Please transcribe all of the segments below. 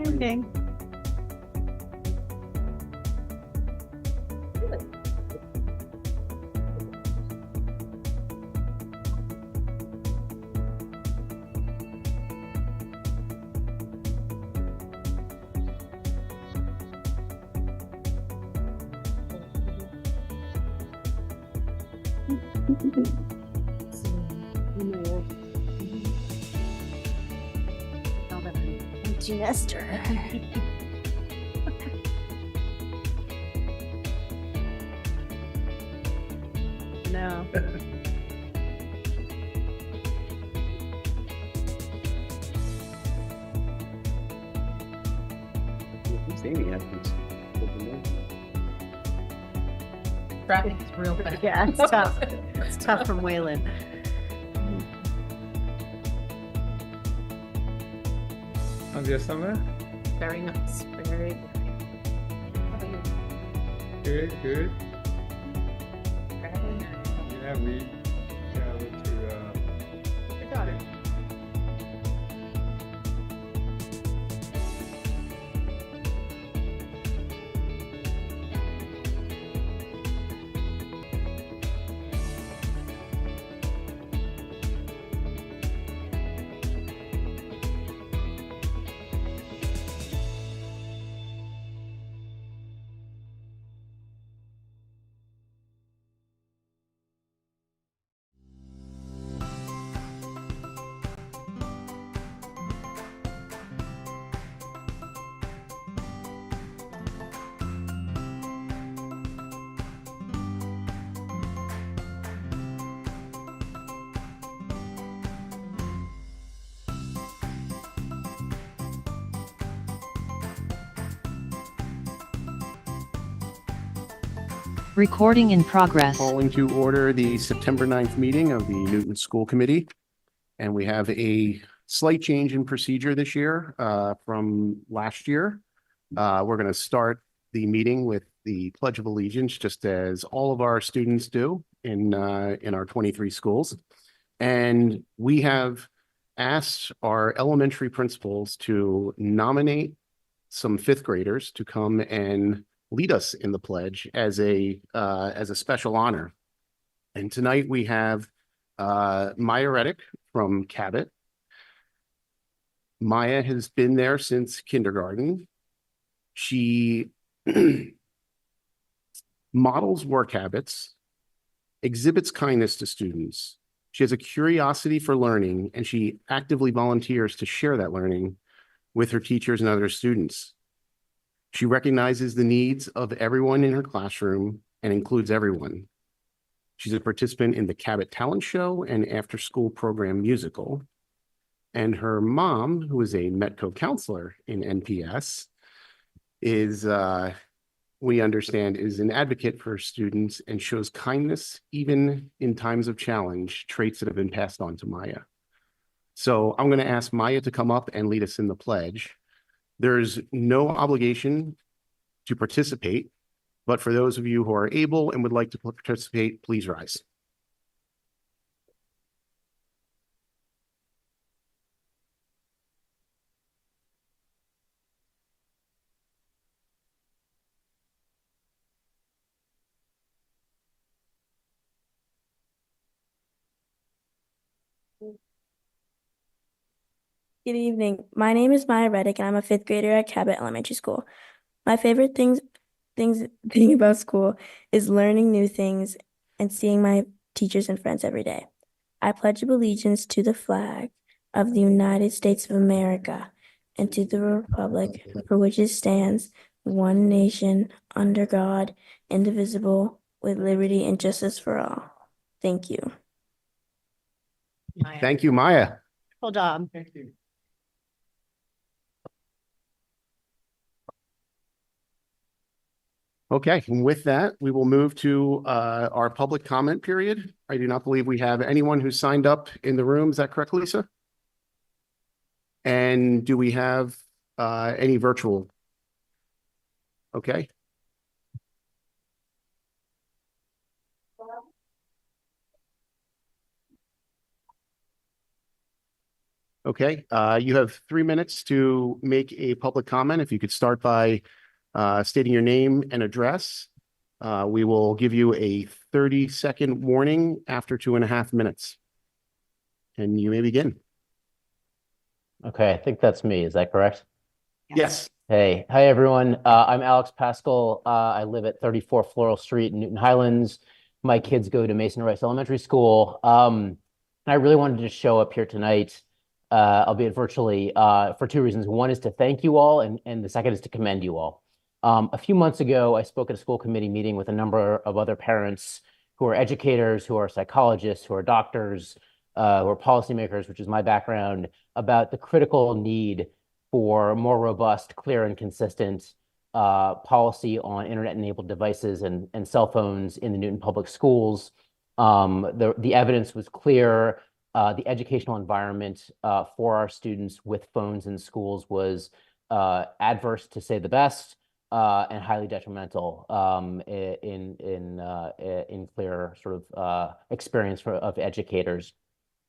Evening. Empty nester. No. Amy happens. Traffic is real bad. Yeah, it's tough. It's tough from Wayland. How's your summer? Very nice. Very. Good, good. Very nice. Yeah, we traveled to I got it. Recording in progress. Calling to order the September 9th meeting of the Newton School Committee. And we have a slight change in procedure this year from last year. We're going to start the meeting with the Pledge of Allegiance, just as all of our students do in our 23 schools. And we have asked our elementary principals to nominate some fifth graders to come and lead us in the pledge as a special honor. And tonight we have Maya Reddick from Cabot. Maya has been there since kindergarten. She models work habits, exhibits kindness to students. She has a curiosity for learning, and she actively volunteers to share that learning with her teachers and other students. She recognizes the needs of everyone in her classroom and includes everyone. She's a participant in the Cabot Talent Show and after-school program musical. And her mom, who is a Metco counselor in NPS, is, we understand, is an advocate for students and shows kindness even in times of challenge, traits that have been passed on to Maya. So I'm going to ask Maya to come up and lead us in the pledge. There's no obligation to participate, but for those of you who are able and would like to participate, please rise. Good evening. My name is Maya Reddick, and I'm a fifth grader at Cabot Elementary School. My favorite thing about school is learning new things and seeing my teachers and friends every day. I pledge allegiance to the flag of the United States of America and to the republic for which it stands, one nation, under God, indivisible, with liberty and justice for all. Thank you. Maya. Thank you, Maya. Hold on. Thank you. Okay, and with that, we will move to our public comment period. I do not believe we have anyone who signed up in the room. Is that correct, Lisa? And do we have any virtual? Okay. Okay, you have 3 minutes to make a public comment. If you could start by stating your name and address. We will give you a 30-second warning after 2.5 minutes. And you may begin. Okay, I think that's me. Is that correct? Yes. Hey, hi everyone. I'm Alex Pascal. I live at 34 Floral Street in Newton Highlands. My kids go to Mason Rice Elementary School. I really wanted to show up here tonight, albeit virtually, for 2 reasons. One is to thank you all, and the second is to commend you all. A few months ago, I spoke at a school committee meeting with a number of other parents who are educators, who are psychologists, who are doctors, who are policymakers, which is my background, about the critical need for more robust, clear, and consistent policy on internet-enabled devices and cell phones in the Newton Public Schools. The evidence was clear. The educational environment for our students with phones in schools was adverse, to say the best, and highly detrimental in clear sort of experience of educators.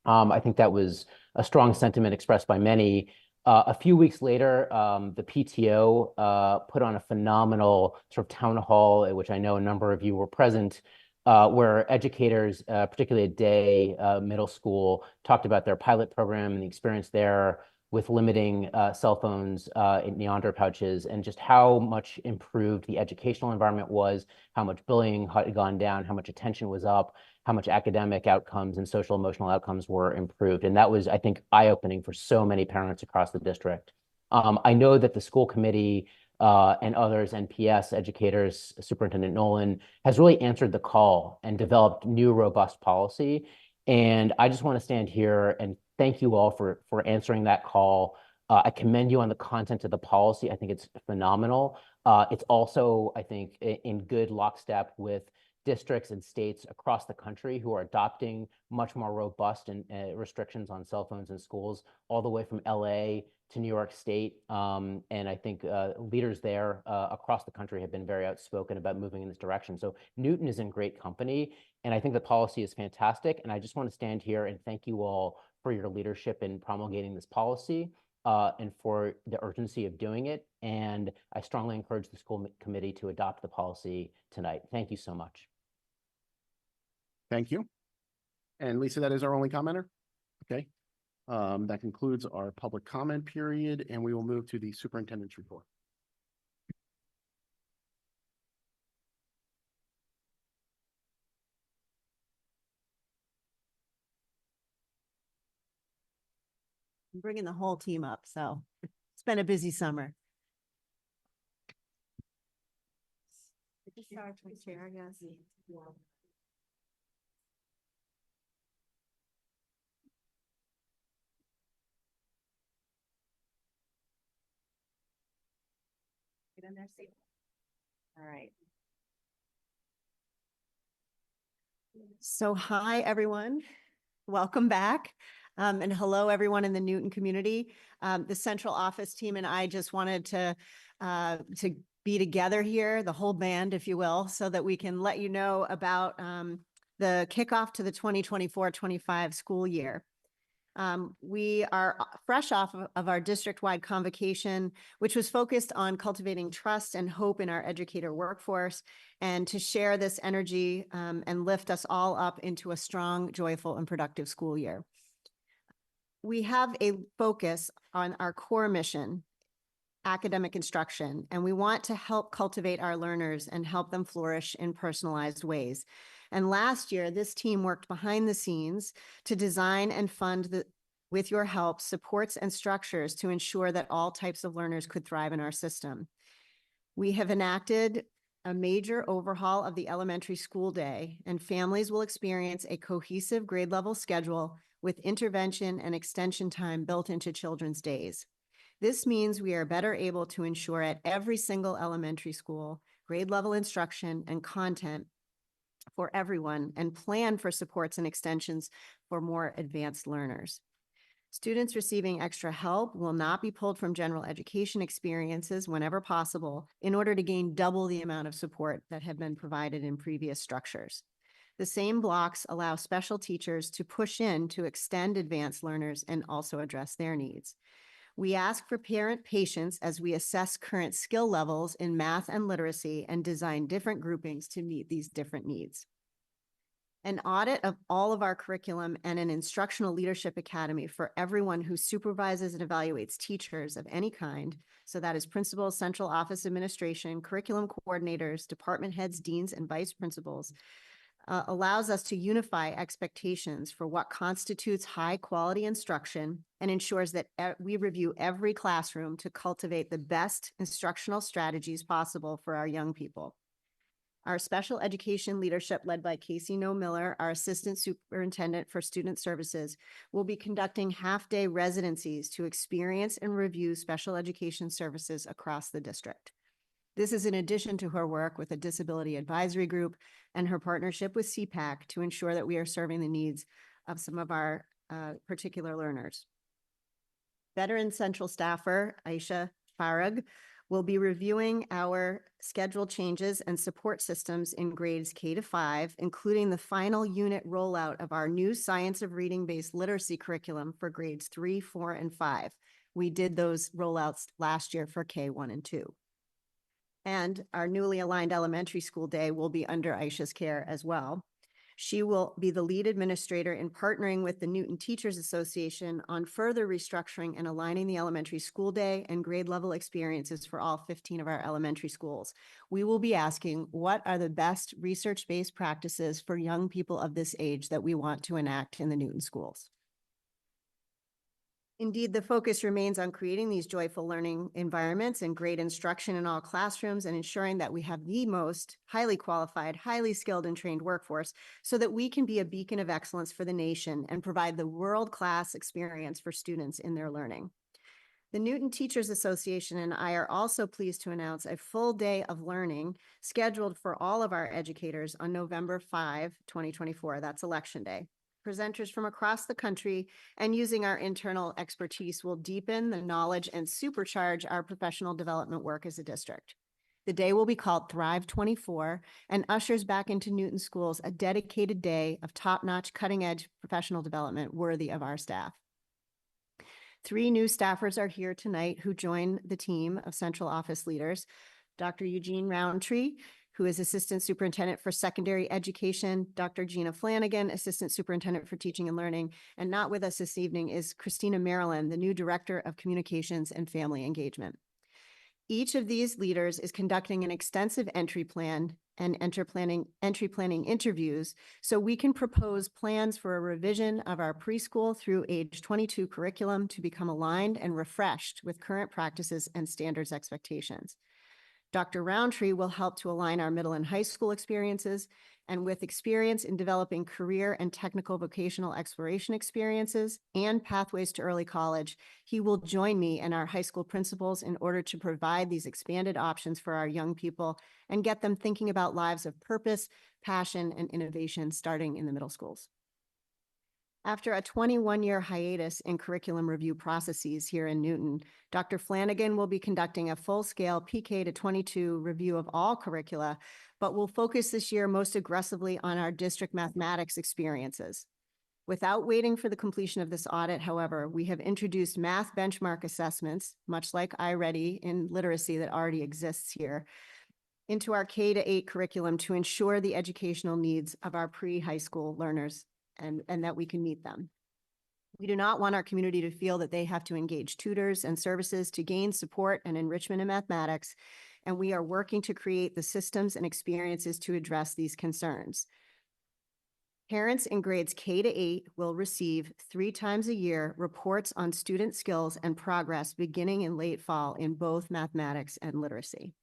I think that was a strong sentiment expressed by many. A few weeks later, the PTO put on a phenomenal sort of town hall, at which I know a number of you were present, where educators, particularly at Day Middle School, talked about their pilot program and the experience there with limiting cell phones in Neander pouches, and just how much improved the educational environment was, how much bullying had gone down, how much attention was up, how much academic outcomes and social emotional outcomes were improved. And that was, I think, eye-opening for so many parents across the district. I know that the school committee and others, NPS, educators, Superintendent Nolan, has really answered the call and developed new robust policy. And I just want to stand here and thank you all for answering that call. I commend you on the content of the policy. I think it's phenomenal. It's also, I think, in good lockstep with districts and states across the country who are adopting much more robust and restrictions on cell phones in schools, all the way from LA to New York State. And I think leaders there across the country have been very outspoken about moving in this direction. So Newton is in great company, and I think the policy is fantastic. And I just want to stand here and thank you all for your leadership in promulgating this policy and for the urgency of doing it. And I strongly encourage the school committee to adopt the policy tonight. Thank you so much. Thank you. And Lisa, that is our only commenter? Okay. That concludes our public comment period, and we will move to the superintendent's report. I'm bringing the whole team up, so it's been a busy summer. Chair, I guess. Get in there, see. All right. So hi, everyone. Welcome back. And hello, everyone in the Newton community. The central office team and I just wanted to be together here, the whole band, if you will, so that we can let you know about the kickoff to the 2024-25 school year. We are fresh off of our district-wide convocation, which was focused on cultivating trust and hope in our educator workforce, and to share this energy and lift us all up into a strong, joyful, and productive school year. We have a focus on our core mission, academic instruction, and we want to help cultivate our learners and help them flourish in personalized ways. And last year, this team worked behind the scenes to design and fund, with your help, supports and structures to ensure that all types of learners could thrive in our system. We have enacted a major overhaul of the elementary school day, and families will experience a cohesive grade level schedule with intervention and extension time built into children's days. This means we are better able to ensure at every single elementary school grade level instruction and content for everyone, and plan for supports and extensions for more advanced learners. Students receiving extra help will not be pulled from general education experiences whenever possible in order to gain double the amount of support that had been provided in previous structures. The same blocks allow special teachers to push in to extend advanced learners and also address their needs. We ask for parent patience as we assess current skill levels in math and literacy and design different groupings to meet these different needs. An audit of all of our curriculum and an instructional leadership academy for everyone who supervises and evaluates teachers of any kind. So that is principals, central office administration, curriculum coordinators, department heads, deans, and vice principals, allows us to unify expectations for what constitutes high quality instruction and ensures that we review every classroom to cultivate the best instructional strategies possible for our young people. Our special education leadership, led by Casey No Miller, our Assistant Superintendent for Student Services, will be conducting half-day residencies to experience and review special education services across the district. This is in addition to her work with a disability advisory group and her partnership with CPAC to ensure that we are serving the needs of some of our particular learners. Veteran Central Staffer Aisha Farag will be reviewing our schedule changes and support systems in grades K to 5, including the final unit rollout of our new Science of Reading-based literacy curriculum for grades 3, 4, and 5. We did those rollouts last year for K1 and 2. And our newly aligned elementary school day will be under Aisha's care as well. She will be the lead administrator in partnering with the Newton Teachers Association on further restructuring and aligning the elementary school day and grade level experiences for all 15 of our elementary schools. We will be asking, what are the best research-based practices for young people of this age that we want to enact in the Newton schools? Indeed, the focus remains on creating these joyful learning environments and great instruction in all classrooms and ensuring that we have the most highly qualified, highly skilled and trained workforce so that we can be a beacon of excellence for the nation and provide the world-class experience for students in their learning. The Newton Teachers Association and I are also pleased to announce a full day of learning scheduled for all of our educators on November 5, 2024. That's Election Day. Presenters from across the country and using our internal expertise will deepen the knowledge and supercharge our professional development work as a district. The day will be called Thrive 24 and ushers back into Newton schools a dedicated day of top-notch, cutting-edge professional development worthy of our staff. 3 new staffers are here tonight who join the team of central office leaders. Dr. Eugene Roundtree, who is Assistant Superintendent for Secondary Education, Dr. Gina Flanagan, Assistant Superintendent for Teaching and Learning, and not with us this evening is Christina Maryland, the new Director of Communications and Family Engagement. Each of these leaders is conducting an extensive entry plan and entry planning interviews so we can propose plans for a revision of our preschool through age 22 curriculum to become aligned and refreshed with current practices and standards expectations. Dr. Roundtree will help to align our middle and high school experiences, and with experience in developing career and technical vocational exploration experiences and pathways to early college, he will join me and our high school principals in order to provide these expanded options for our young people and get them thinking about lives of purpose, passion, and innovation starting in the middle schools. After a 21-year hiatus in curriculum review processes here in Newton, Dr. Flanagan will be conducting a full-scale PK to 22 review of all curricula, but will focus this year most aggressively on our district mathematics experiences. Without waiting for the completion of this audit, however, we have introduced math benchmark assessments, much like iReady in literacy that already exists here, into our K-8 curriculum to ensure the educational needs of our pre-high school learners and that we can meet them. We do not want our community to feel that they have to engage tutors and services to gain support and enrichment in mathematics, and we are working to create the systems and experiences to address these concerns. Parents in grades K-8 will receive 3 times a year reports on student skills and progress beginning in late fall in both mathematics and literacy.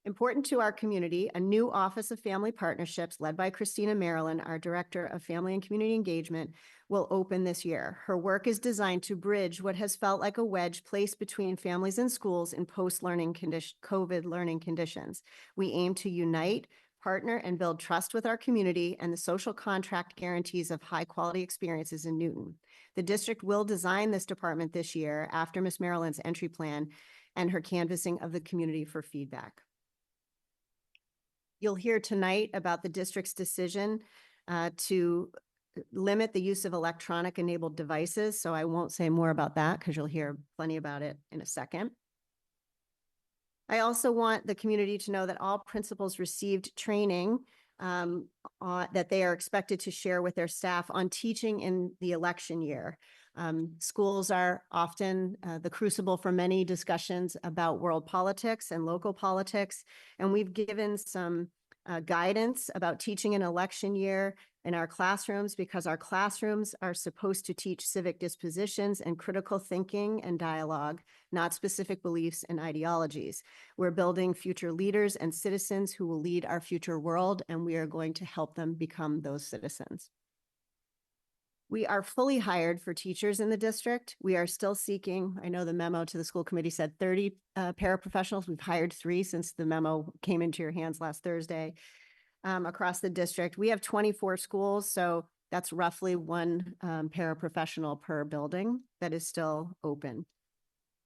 Important to our community, a new Office of Family Partnerships led by Christina Maryland, our Director of Family and Community Engagement, will open this year. Her work is designed to bridge what has felt like a wedge placed between families and schools in post-COVID learning conditions. We aim to unite, partner, and build trust with our community and the social contract guarantees of high-quality experiences in Newton. The district will design this department this year after Ms. Maryland's entry plan and her canvassing of the community for feedback. You'll hear tonight about the district's decision to limit the use of electronic enabled devices. So I won't say more about that because you'll hear plenty about it in a second. I also want the community to know that all principals received training that they are expected to share with their staff on teaching in the election year. Schools are often the crucible for many discussions about world politics and local politics, and we've given some guidance about teaching in election year in our classrooms because our classrooms are supposed to teach civic dispositions and critical thinking and dialogue, not specific beliefs and ideologies. We're building future leaders and citizens who will lead our future world, and we are going to help them become those citizens. We are fully hired for teachers in the district. We are still seeking, I know the memo to the school committee said 30 paraprofessionals. We've hired 3 since the memo came into your hands last Thursday across the district. We have 24 schools, so that's roughly 1 paraprofessional per building that is still open.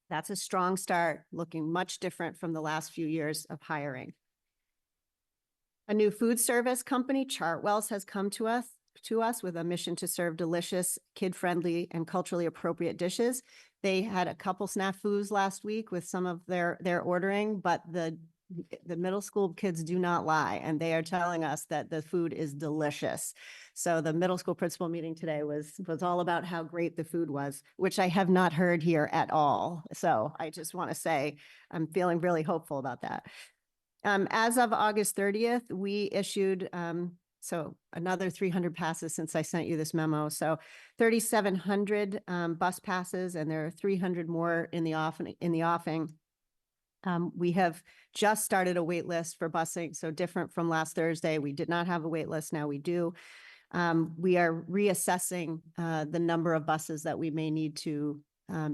That's a strong start, looking much different from the last few years of hiring. A new food service company, Chartwells, has come to us with a mission to serve delicious, kid-friendly, and culturally appropriate dishes. They had a couple snafus last week with some of their ordering, but the middle school kids do not lie, and they are telling us that the food is delicious. So the middle school principal meeting today was all about how great the food was, which I have not heard here at all. So I just want to say I'm feeling really hopeful about that. As of August 30th, we issued so another 300 passes since I sent you this memo. So 3,700 bus passes, and there are 300 more in the offing. We have just started a wait list for busing, so different from last Thursday. We did not have a wait list, now we do. We are reassessing the number of buses that we may need to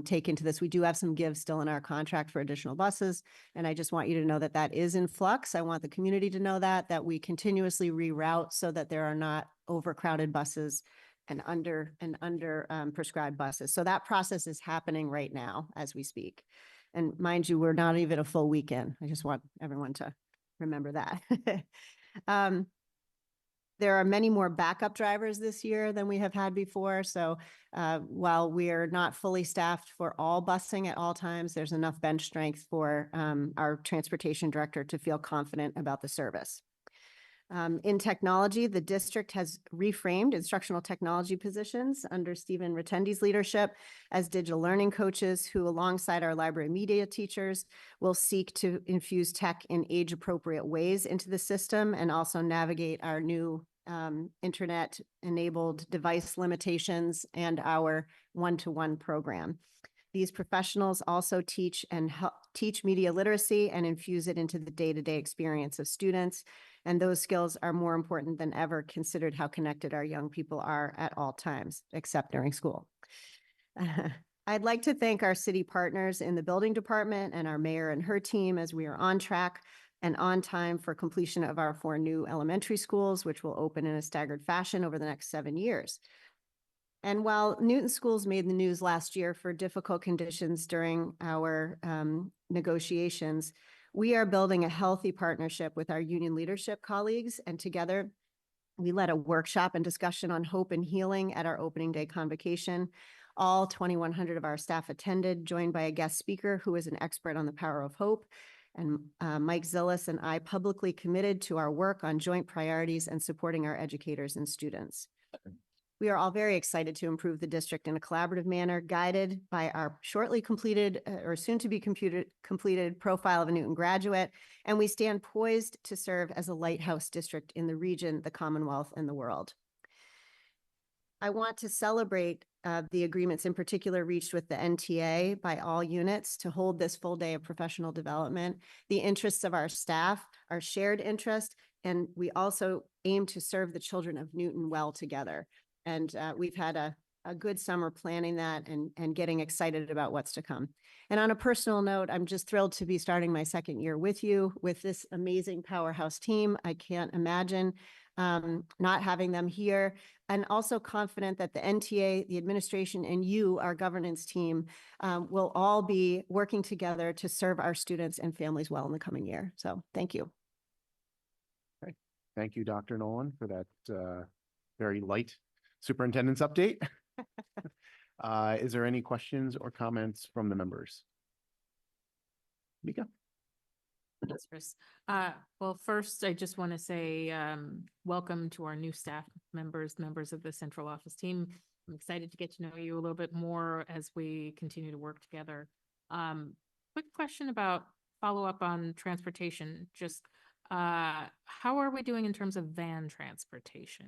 take into this. We do have some give still in our contract for additional buses, and I just want you to know that that is in flux. I want the community to know that we continuously reroute so that there are not overcrowded buses and under prescribed buses. So that process is happening right now as we speak. And mind you, we're not even a full weekend. I just want everyone to remember that. There are many more backup drivers this year than we have had before. So while we are not fully staffed for all busing at all times, there's enough bench strength for our transportation director to feel confident about the service. In technology, the district has reframed instructional technology positions under Stephen Retendi's leadership as digital learning coaches who, alongside our library media teachers, will seek to infuse tech in age-appropriate ways into the system and also navigate our new internet-enabled device limitations and our one-to-one program. These professionals also teach media literacy and infuse it into the day-to-day experience of students. And those skills are more important than ever, considered how connected our young people are at all times, except during school. I'd like to thank our city partners in the building department and our mayor and her team as we are on track and on time for completion of our 4 new elementary schools, which will open in a staggered fashion over the next 7 years. And while Newton schools made the news last year for difficult conditions during our negotiations, we are building a healthy partnership with our union leadership colleagues, and together we led a workshop and discussion on hope and healing at our opening day convocation. All 2,100 of our staff attended, joined by a guest speaker who is an expert on the power of hope. And Mike Zillis and I publicly committed to our work on joint priorities and supporting our educators and students. We are all very excited to improve the district in a collaborative manner, guided by our shortly completed or soon to be completed profile of a Newton graduate. And we stand poised to serve as a lighthouse district in the region, the Commonwealth, and the world. I want to celebrate the agreements in particular reached with the NTA by all units to hold this full day of professional development. The interests of our staff are shared interest, and we also aim to serve the children of Newton well together. And we've had a good summer planning that and getting excited about what's to come. And on a personal note, I'm just thrilled to be starting my 2nd year with you, with this amazing powerhouse team. I can't imagine not having them here, and also confident that the NTA, the administration, and you, our governance team, will all be working together to serve our students and families well in the coming year. So thank you. Thank you, Dr. Nolan, for that very light superintendent's update. Is there any questions or comments from the members? Mika? Thanks, Chris. Well, first, I just want to say, welcome to our new staff members of the central office team. I'm excited to get to know you a little bit more as we continue to work together. Quick question about follow-up on transportation. Just, how are we doing in terms of van transportation?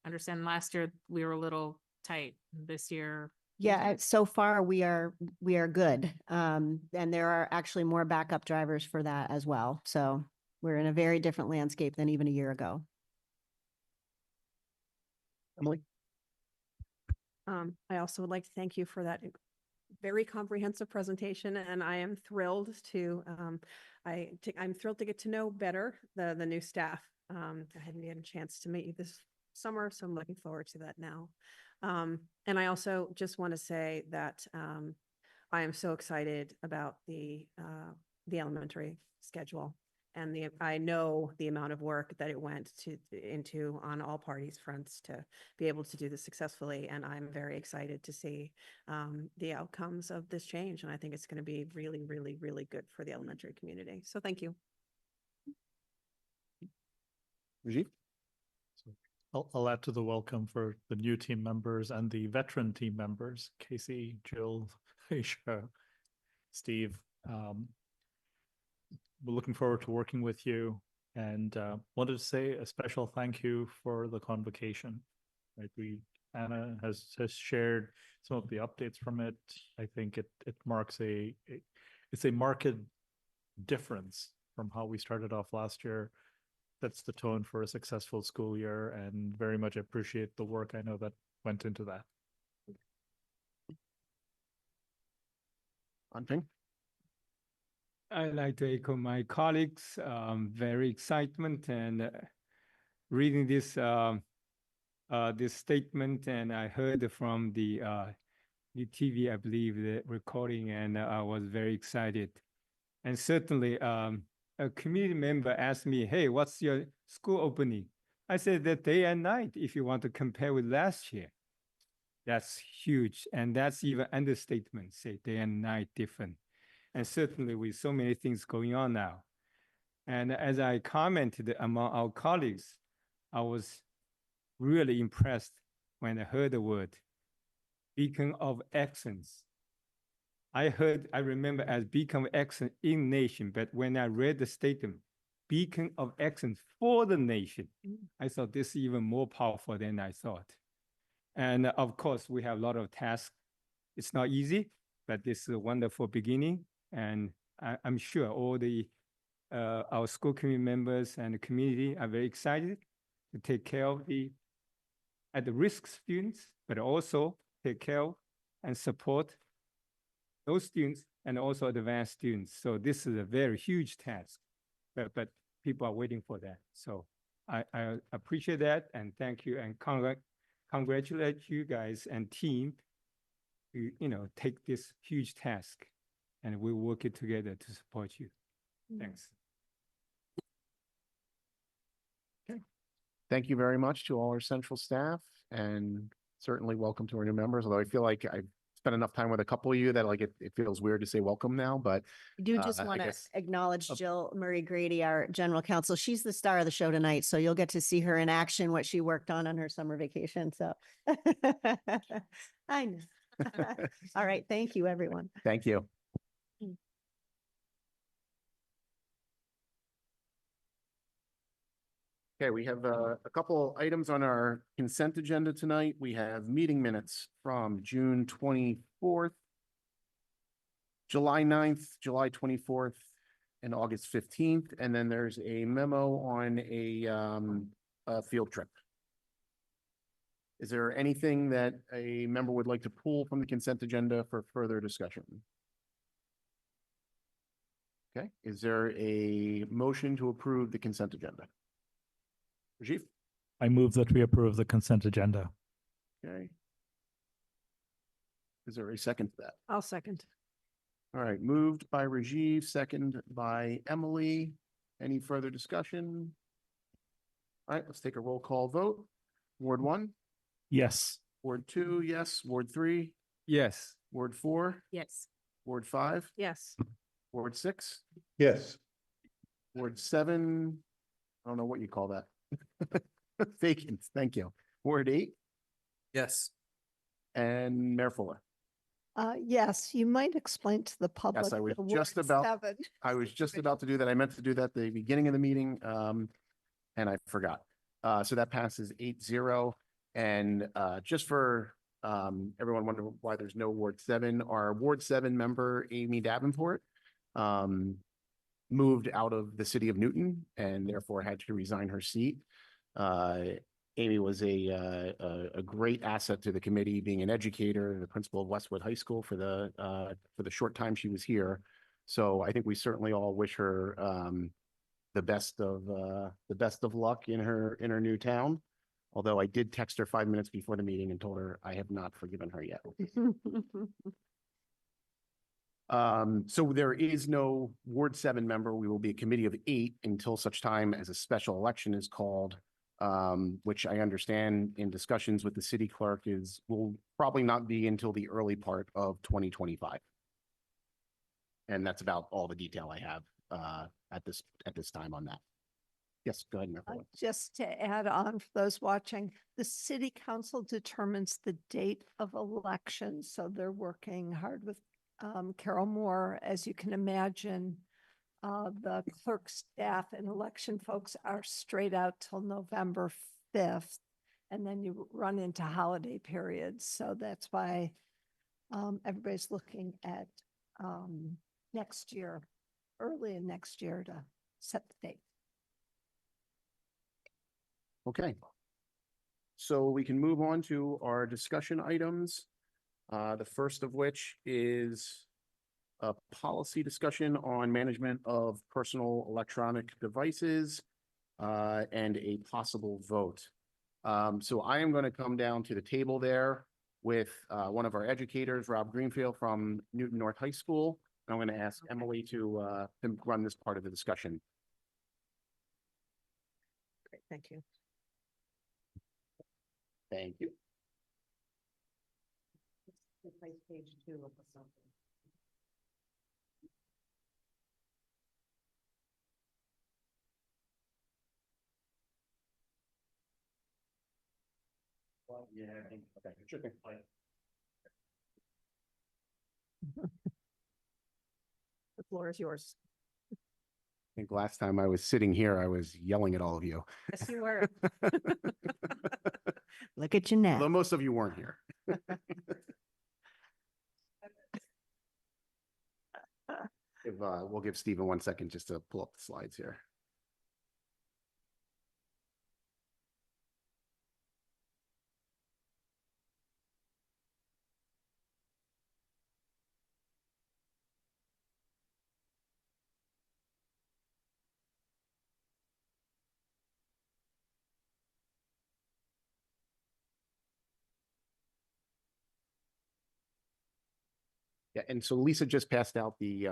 I understand last year we were a little tight. This year, Yeah, so far we are good. And there are actually more backup drivers for that as well. So we're in a very different landscape than even a year ago. Emily? I also would like to thank you for that very comprehensive presentation, and I am thrilled to, I'm thrilled to get to know better the new staff. I hadn't had a chance to meet you this summer, so I'm looking forward to that now. And I also just want to say that I am so excited about the elementary schedule. And I know the amount of work that it went into on all parties' fronts to be able to do this successfully. And I'm very excited to see the outcomes of this change. And I think it's going to be really, really, really good for the elementary community. So thank you. Rajiv? I'll add to the welcome for the new team members and the veteran team members, Casey, Jill, Aisha, Steve. We're looking forward to working with you, and wanted to say a special thank you for the convocation. Right, Anna has shared some of the updates from it. I think it marks it's a marked difference from how we started off last year. That's the tone for a successful school year, and very much appreciate the work I know that went into that. Anping? I'd like to echo my colleagues, very excitement and reading this this statement, and I heard from the TV, I believe, the recording, and I was very excited. And certainly, a community member asked me, "Hey, what's your school opening?" I said that day and night, if you want to compare with last year. That's huge, and that's even understatement, say day and night different. And certainly with so many things going on now. And as I commented among our colleagues, I was really impressed when I heard the word beacon of excellence. I remember as beacon of excellence in nation, but when I read the statement, beacon of excellence for the nation, I thought this is even more powerful than I thought. And of course, we have a lot of tasks. It's not easy, but this is a wonderful beginning. And I'm sure all our school community members and the community are very excited to take care of the at-risk students, but also take care of and support those students and also advanced students. So this is a very huge task, but people are waiting for that. So I appreciate that, and thank you, and congratulate you guys and team to take this huge task, and we'll work it together to support you. Thanks. Okay. Thank you very much to all our central staff, and certainly welcome to our new members. Although I feel like I've spent enough time with a couple of you that like it feels weird to say welcome now, but I do just want to acknowledge Jill Murray Grady, our general counsel. She's the star of the show tonight, so you'll get to see her in action, what she worked on her summer vacation. So I know. All right. Thank you, everyone. thank you. Okay, we have a couple items on our consent agenda tonight. We have meeting minutes from June 24th, July 9th, July 24th, and August 15th. And then there's a memo on a field trip. Is there anything that a member would like to pull from the consent agenda for further discussion? Okay, is there a motion to approve the consent agenda? Rajiv? I move that we approve the consent agenda. Okay. Is there a second to that? I'll second. All right, moved by Rajiv, second by Emily. Any further discussion? All right, let's take a roll call vote. Ward 1, Yes. Ward 2, yes. Ward 3, Yes. Ward 4, Yes. Ward 5, Yes. Ward 6, Yes. Ward 7. I don't know what you call that. Vacant, thank you. Ward 8 Yes. and Mayor Fuller. Yes, you might explain to the public. I was the just word about- seven. I was just about to do that. I meant to do that at the beginning of the meeting, and I forgot. So that passes 8-0. And just for everyone wondering why there's no Ward 7, our Ward 7 member, Amy Davenport, moved out of the city of Newton and therefore had to resign her seat. Amy was a great asset to the committee, being an educator, the principal of Westwood High School for the short time she was here. So I think we certainly all wish her the best of luck in her new town. Although I did text her 5 minutes before the meeting and told her I have not forgiven her yet. So there is no Ward 7 member. We will be a committee of 8 until such time as a special election is called, which I understand in discussions with the city clerk will probably not be until the early part of 2025. And that's about all the detail I have at this time on that. Yes, go ahead, Mayor Fuller. Just to add on for those watching, the city council determines the date of elections. So they're working hard with Carol Moore. As you can imagine, the clerk staff and election folks are straight out till November 5th. And then you run into holiday periods. So that's why everybody's looking at next year, early in next year to set the date. Okay. So we can move on to our discussion items. The first of which is a policy discussion on management of personal electronic devices and a possible vote. So I am going to come down to the table there with one of our educators, Rob Greenfield from Newton North High School. I'm going to ask Emily to run this part of the discussion. Great, thank you. Thank you. Page 2 of the something. Yeah, I think, okay, sure thing. The floor is yours. I think last time I was sitting here, I was yelling at all of you. Yes, you were. Look at you now. Although most of you weren't here. We'll give Stephen 1 second just to pull up the slides here. Yeah, and so Lisa just passed out the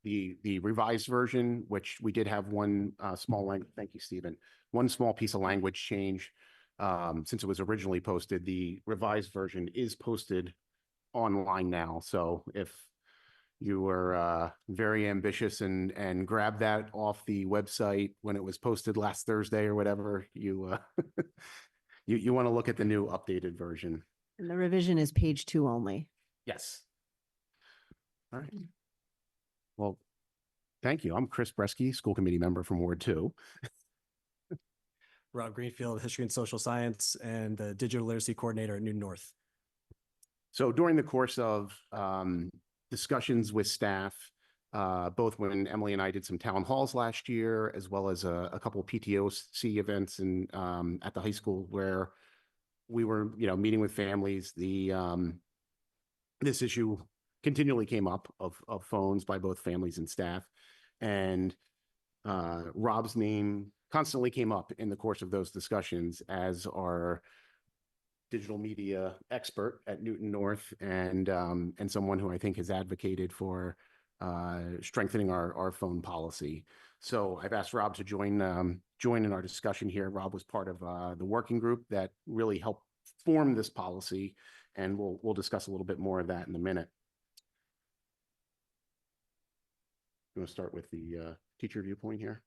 revised version, which we did have one small language. Thank you, Stephen. One small piece of language change since it was originally posted. The revised version is posted online now. So if you were very ambitious and grabbed that off the website when it was posted last Thursday or whatever, you you want to look at the new updated version. And the revision is page 2 only. Yes. All right. Well, thank you. I'm Chris Bresky, school committee member from Ward 2. Rob Greenfield, History and Social Science, and the Digital Literacy Coordinator at Newton North. So during the course of discussions with staff, both when Emily and I did some town halls last year, as well as a couple of PTOC events in at the high school where we were, meeting with families, this issue continually came up of phones by both families and staff. And Rob's name constantly came up in the course of those discussions as our digital media expert at Newton North and someone who I think has advocated for strengthening our phone policy. So I've asked Rob to join join in our discussion here. Rob was part of the working group that really helped form this policy, and we'll discuss a little bit more of that in a minute. You want to start with the teacher viewpoint here?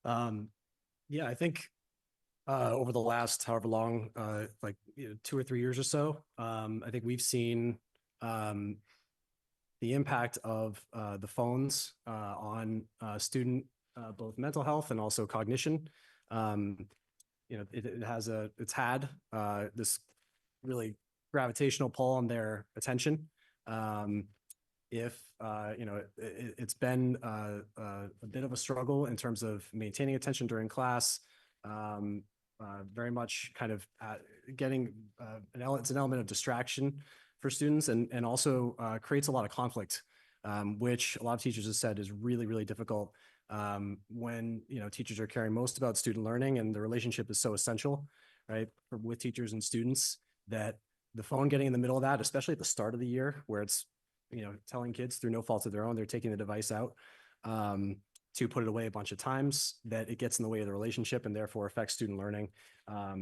Yeah, I think over the last however long, like 2 or 3 years or so, I think we've seen the impact of the phones on student both mental health and also cognition. It's had this really gravitational pull on their attention. It's been a bit of a struggle in terms of maintaining attention during class. Very much kind of getting it's an element of distraction for students, and also creates a lot of conflict, which a lot of teachers have said is really, really difficult when teachers are caring most about student learning, and the relationship is so essential, right, with teachers and students, that the phone getting in the middle of that, especially at the start of the year, where it's telling kids through no fault of their own they're taking the device out to put it away a bunch of times, that it gets in the way of the relationship and therefore affects student learning. I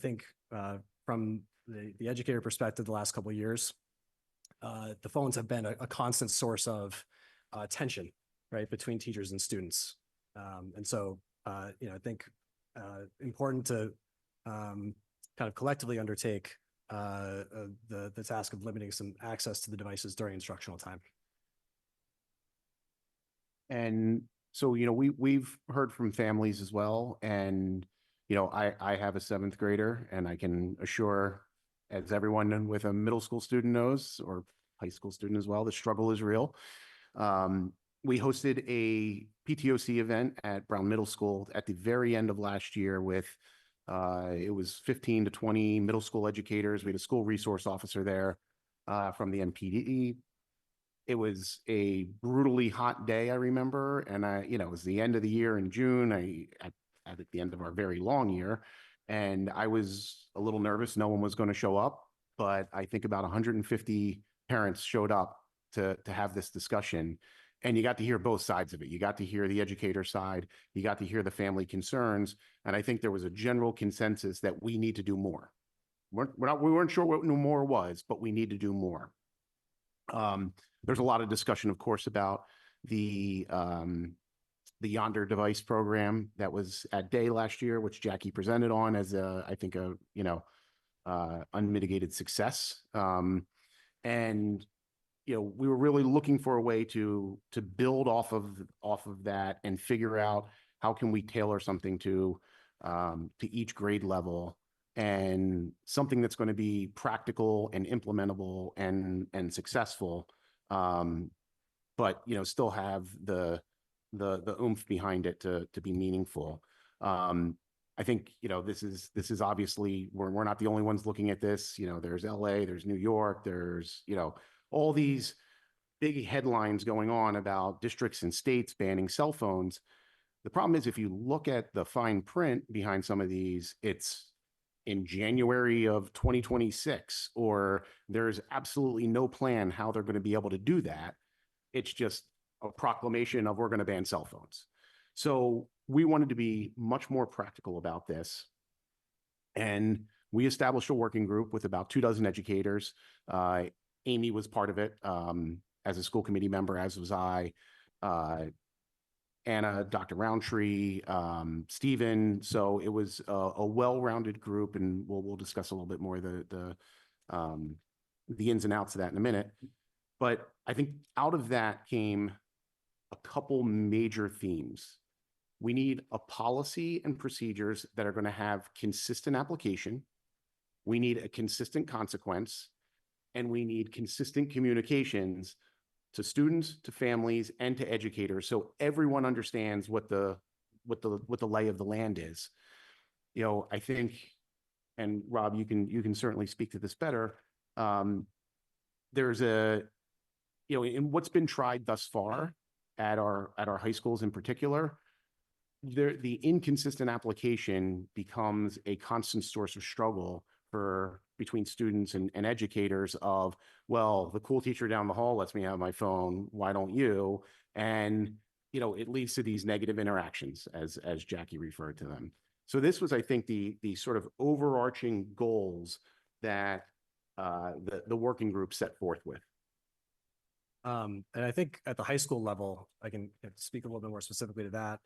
think from the educator perspective, the last couple of years, the phones have been a constant source of tension, right, between teachers and students. I think important to kind of collectively undertake the task of limiting some access to the devices during instructional time. And so, we've heard from families as well. And, I have a 7th grader, and I can assure, as everyone with a middle school student knows, or high school student as well, the struggle is real. We hosted a PTOC event at Brown Middle School at the very end of last year with, it was 15 to 20 middle school educators. We had a school resource officer there from the MPD. It was a brutally hot day, I remember. And it was the end of the year in June, at the end of our very long year. And I was a little nervous. No one was going to show up, but I think about 150 parents showed up to have this discussion. And you got to hear both sides of it. You got to hear the educator side. You got to hear the family concerns. And I think there was a general consensus that we need to do more. We weren't sure what more was, but we need to do more. There's a lot of discussion, of course, about the Yonder device program that was at Day last year, which Jackie presented on as I think unmitigated success. We were really looking for a way to build off of that and figure out how can we tailor something to each grade level, and something that's going to be practical and implementable and successful, but still have the oomph behind it to be meaningful. I think this is obviously we're not the only ones looking at this. There's LA, there's New York, there's all these big headlines going on about districts and states banning cell phones. The problem is, if you look at the fine print behind some of these, it's in January of 2026, or there's absolutely no plan how they're going to be able to do that. It's just a proclamation of we're going to ban cell phones. So we wanted to be much more practical about this. And we established a working group with about 24 educators. Amy was part of it as a school committee member, as was I, Anna, Dr. Roundtree, Stephen. So it was a well-rounded group, and we'll discuss a little bit more the ins and outs of that in a minute. But I think out of that came a couple major themes. We need a policy and procedures that are going to have consistent application. We need a consistent consequence, and we need consistent communications to students, to families, and to educators, so everyone understands what the lay of the land is. I think, and Rob, you can certainly speak to this better. There's in what's been tried thus far at our high schools in particular, the inconsistent application becomes a constant source of struggle between students and educators of, well, the cool teacher down the hall lets me have my phone, why don't you? And it leads to these negative interactions as Jackie referred to them. So this was, I think, the sort of overarching goals that the working group set forth with. And I think at the high school level, I can speak a little bit more specifically to that.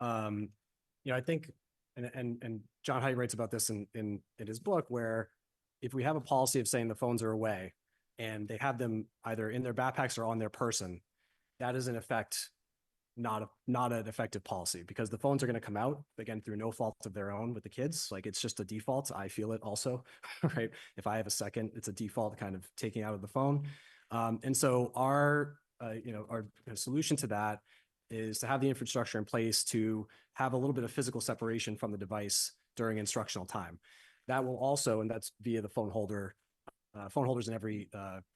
I think, and John Haidt writes about this in his book, where if we have a policy of saying the phones are away and they have them either in their backpacks or on their person, that is in effect not an effective policy, because the phones are going to come out again through no fault of their own with the kids. Like, it's just a default. I feel it also, right? If I have a second, it's a default kind of taking out of the phone. And so our solution to that is to have the infrastructure in place to have a little bit of physical separation from the device during instructional time. That will also, and that's via the phone holders in every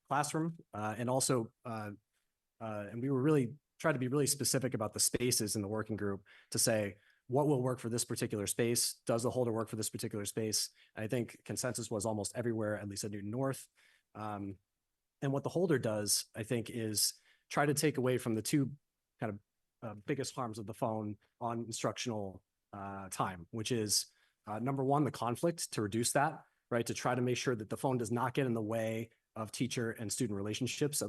classroom, and also, and we were really try to be really specific about the spaces in the working group to say what will work for this particular space. Does the holder work for this particular space? And I think consensus was almost everywhere, at least at Newton North. And what the holder does, I think, is try to take away from the two kind of biggest harms of the phone on instructional time, which is number one, the conflict, to reduce that, right? To try to make sure that the phone does not get in the way of teacher and student relationships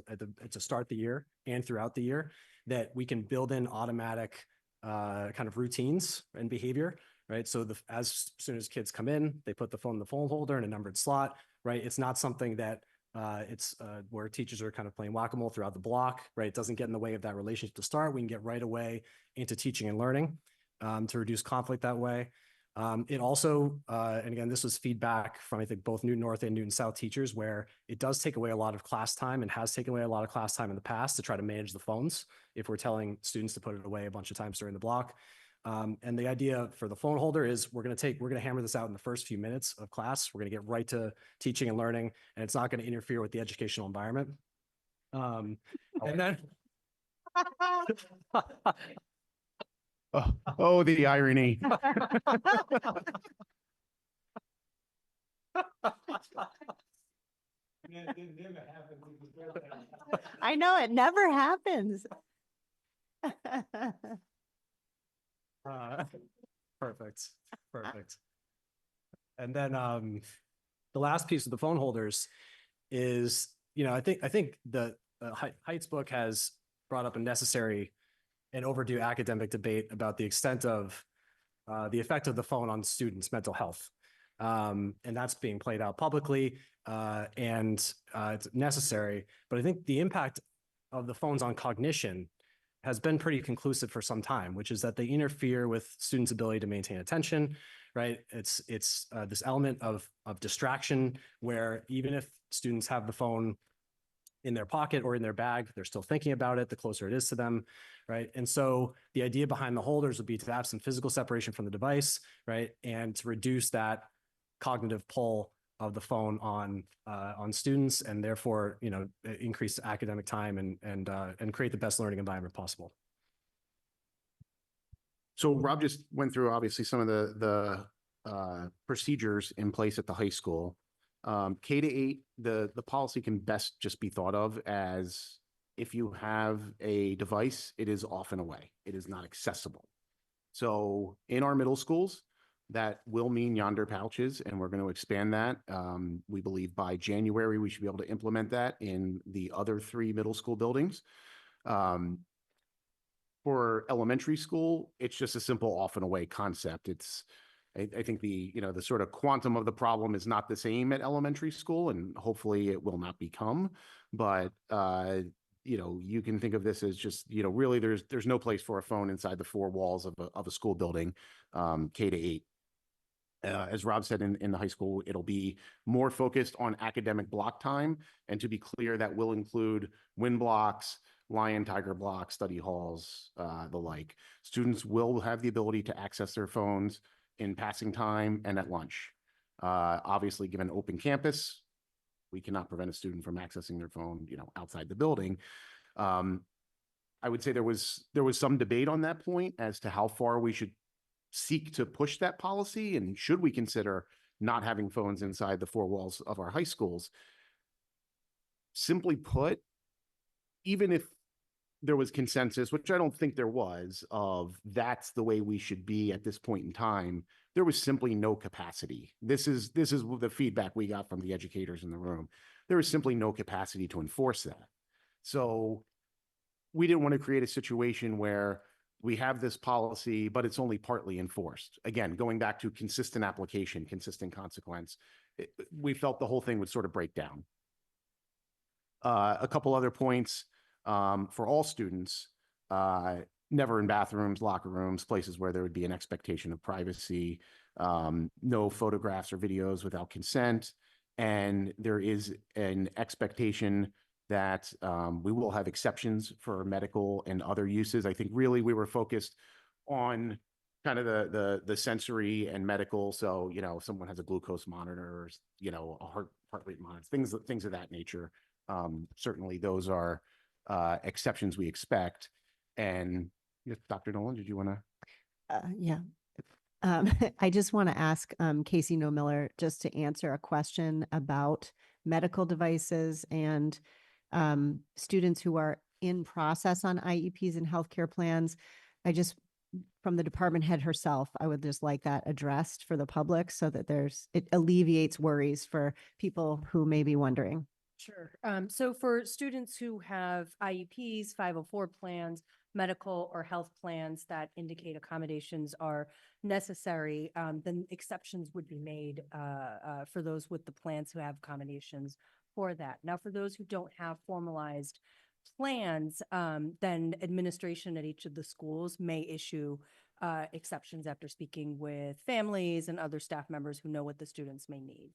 to start the year and throughout the year, that we can build in automatic kind of routines and behavior, right? So as soon as kids come in, they put the phone in the phone holder in a numbered slot, right? It's not something that it's where teachers are kind of playing whack-a-mole throughout the block, right? It doesn't get in the way of that relationship to start. We can get right away into teaching and learning to reduce conflict that way. It also, and again, this was feedback from, I think, both Newton North and Newton South teachers, where it does take away a lot of class time and has taken away a lot of class time in the past to try to manage the phones if we're telling students to put it away a bunch of times during the block. And the idea for the phone holder is we're going to hammer this out in the first few minutes of class. We're going to get right to teaching and learning, and it's not going to interfere with the educational environment. And then Oh, the irony. I know, it never happens. Perfect. And then the last piece of the phone holders is, I think the Height's book has brought up a necessary and overdue academic debate about the extent of the effect of the phone on students' mental health. And that's being played out publicly, and it's necessary. But I think the impact of the phones on cognition has been pretty conclusive for some time, which is that they interfere with students' ability to maintain attention, right? It's this element of distraction where even if students have the phone in their pocket or in their bag, they're still thinking about it the closer it is to them, right? And so the idea behind the holders would be to have some physical separation from the device, right? And to reduce that cognitive pull of the phone on students, and therefore, increase academic time and create the best learning environment possible. So Rob just went through obviously some of the procedures in place at the high school. K-8, the policy can best just be thought of as, if you have a device, it is off and away. It is not accessible. So in our middle schools, that will mean Yonder pouches, and we're going to expand that. We believe by January, we should be able to implement that in the other 3 middle school buildings. For elementary school, it's just a simple off and away concept. I think the sort of quantum of the problem is not the same at elementary school, and hopefully it will not become, but you can think of this as just, really there's no place for a phone inside the 4 walls of a school building, K-8. As Rob said, in the high school, it'll be more focused on academic block time. And to be clear, that will include wind blocks, lion, tiger blocks, study halls, the like. Students will have the ability to access their phones in passing time and at lunch. Obviously, given open campus, we cannot prevent a student from accessing their phone, outside the building. I would say there was some debate on that point as to how far we should seek to push that policy, and should we consider not having phones inside the 4 walls of our high schools. Simply put, even if there was consensus, which I don't think there was, of that's the way we should be at this point in time. There was simply no capacity. This is the feedback we got from the educators in the room. There was simply no capacity to enforce that. So we didn't want to create a situation where we have this policy, but it's only partly enforced. Again, going back to consistent application, consistent consequence, we felt the whole thing would sort of break down. A couple other points for all students, never in bathrooms, locker rooms, places where there would be an expectation of privacy, no photographs or videos without consent. And there is an expectation that we will have exceptions for medical and other uses. I think really we were focused on kind of the sensory and medical. So, you know, if someone has a glucose monitor, or, you know, a heart rate monitor, things of that nature. Certainly those are exceptions we expect. And Dr. Nolan, did you want to? Yeah. I just want to ask Casey No Miller just to answer a question about medical devices and students who are in process on IEPs and healthcare plans. From the department head herself, I would just like that addressed for the public so that it alleviates worries for people who may be wondering. Sure. So for students who have IEPs, 504 plans, medical or health plans that indicate accommodations are necessary, then exceptions would be made for those with the plans who have accommodations for that. Now, for those who don't have formalized plans, then administration at each of the schools may issue exceptions after speaking with families and other staff members who know what the students may need.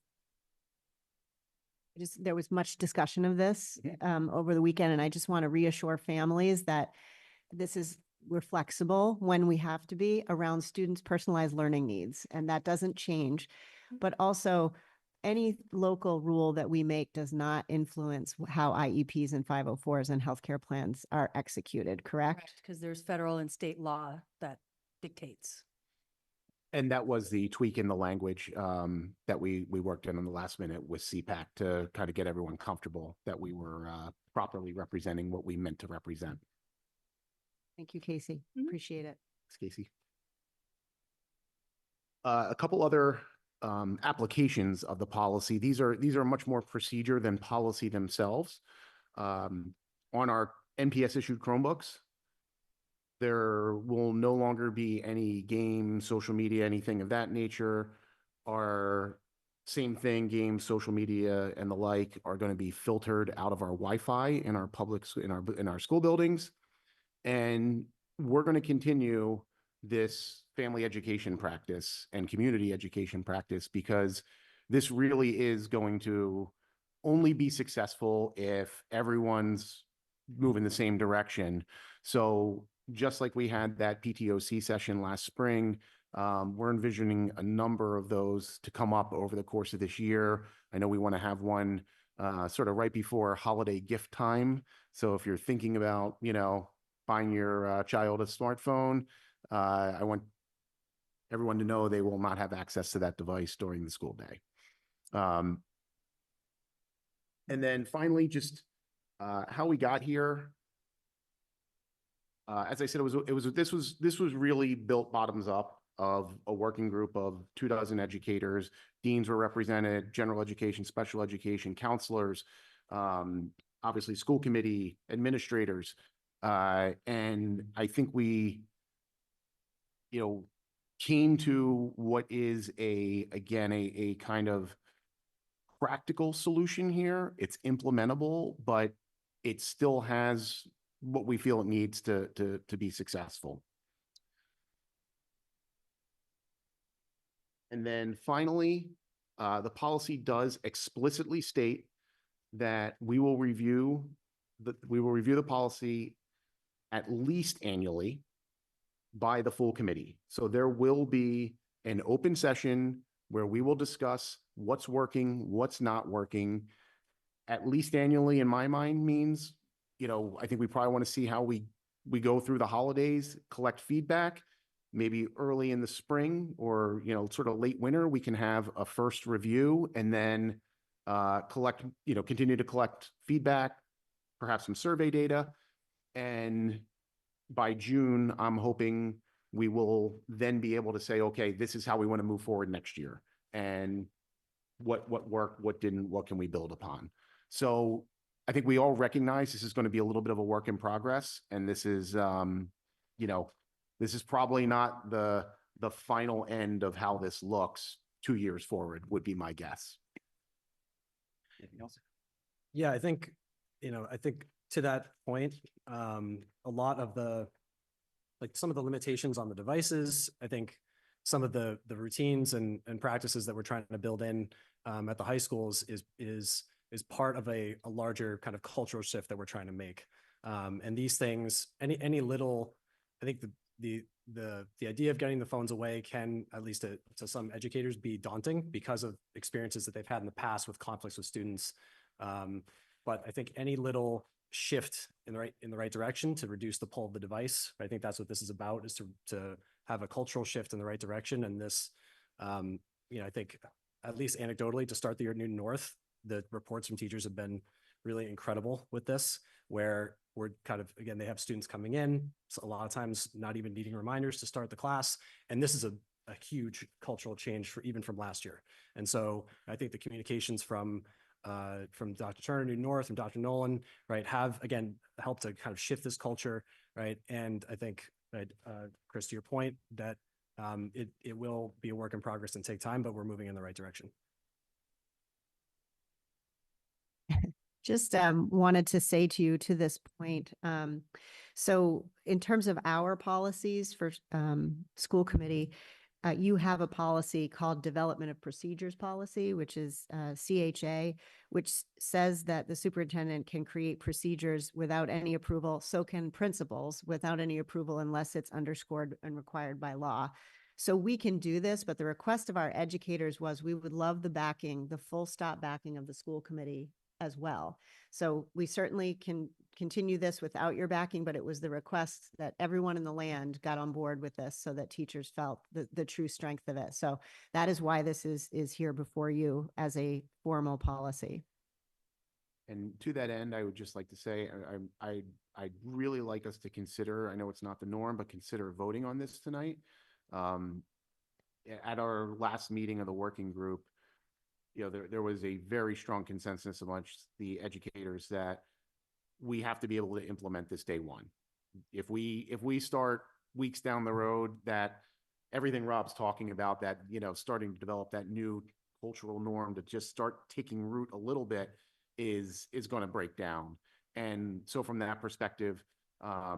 There was much discussion of this over the weekend, and I just want to reassure families that we're flexible when we have to be around students' personalized learning needs, and that doesn't change. But also, any local rule that we make does not influence how IEPs and 504s and healthcare plans are executed, correct? Because there's federal and state law that dictates. And that was the tweak in the language that we worked in the last minute with CPAC to kind of get everyone comfortable that we were properly representing what we meant to represent. Thank you, Casey. Appreciate it. Thanks, Casey. A couple other applications of the policy. These are much more procedure than policy themselves. On our NPS issued Chromebooks, there will no longer be any games, social media, anything of that nature. Our same thing, games, social media, and the like are going to be filtered out of our Wi-Fi in our in our school buildings. And we're going to continue this family education practice and community education practice because this really is going to only be successful if everyone's moving the same direction. So just like we had that PTOC session last spring, we're envisioning a number of those to come up over the course of this year. I know we want to have one sort of right before holiday gift time. So if you're thinking about, you know, buying your child a smartphone, I want everyone to know they will not have access to that device during the school day. And then finally, just how we got here. As I said, this was really built bottoms up of a working group of 24 educators. Deans were represented, general education, special education, counselors, obviously school committee, administrators. And I think we, you know, came to what is a kind of practical solution here. It's implementable, but it still has what we feel it needs to be successful. And then finally, the policy does explicitly state that we will review the policy at least annually by the full committee. So there will be an open session where we will discuss what's working, what's not working. At least annually, in my mind, means, you know, I think we probably want to see how we go through the holidays, collect feedback. Maybe early in the spring or, you know, sort of late winter, we can have a first review and then continue to collect feedback, perhaps some survey data. And by June, I'm hoping we will then be able to say, okay, this is how we want to move forward next year. And what worked, what didn't, what can we build upon? So I think we all recognize this is going to be a little bit of a work in progress. And this is, this is probably not the final end of how this looks 2 years forward, would be my guess. Anything else? Yeah, I think, I think to that point, a lot of some of the limitations on the devices, I think some of the routines and practices that we're trying to build in at the high schools is part of a larger kind of cultural shift that we're trying to make. And these things, any little, I think the idea of getting the phones away can, at least to some educators, be daunting because of experiences that they've had in the past with conflicts with students. But I think any little shift in the right direction to reduce the pull of the device, I think that's what this is about, is to have a cultural shift in the right direction. And this, I think, at least anecdotally, to start the year at Newton North, the reports from teachers have been really incredible with this, where we're kind of, again, they have students coming in, so a lot of times not even needing reminders to start the class. And this is a huge cultural change even from last year. And so I think the communications from Dr. Turner, Newton North, and Dr. Nolan, right, have, again, helped to kind of shift this culture, right? And I think, Chris, to your point, that it will be a work in progress and take time, but we're moving in the right direction. Just wanted to say to you to this point, so in terms of our policies for school committee, you have a policy called Development of Procedures Policy, which is CHA, which says that the superintendent can create procedures without any approval. So can principals without any approval unless it's underscored and required by law. So we can do this, but the request of our educators was we would love the backing, the full stop backing of the school committee as well. So we certainly can continue this without your backing, but it was the request that everyone in the land got on board with this so that teachers felt the true strength of it. So that is why this is here before you as a formal policy. And to that end, I would just like to say, I'd really like us to consider, I know it's not the norm, but consider voting on this tonight. At our last meeting of the working group, there was a very strong consensus amongst the educators that we have to be able to implement this day one. If we start weeks down the road, that everything Rob's talking about, that, starting to develop that new cultural norm to just start taking root a little bit is going to break down. And so from that perspective, I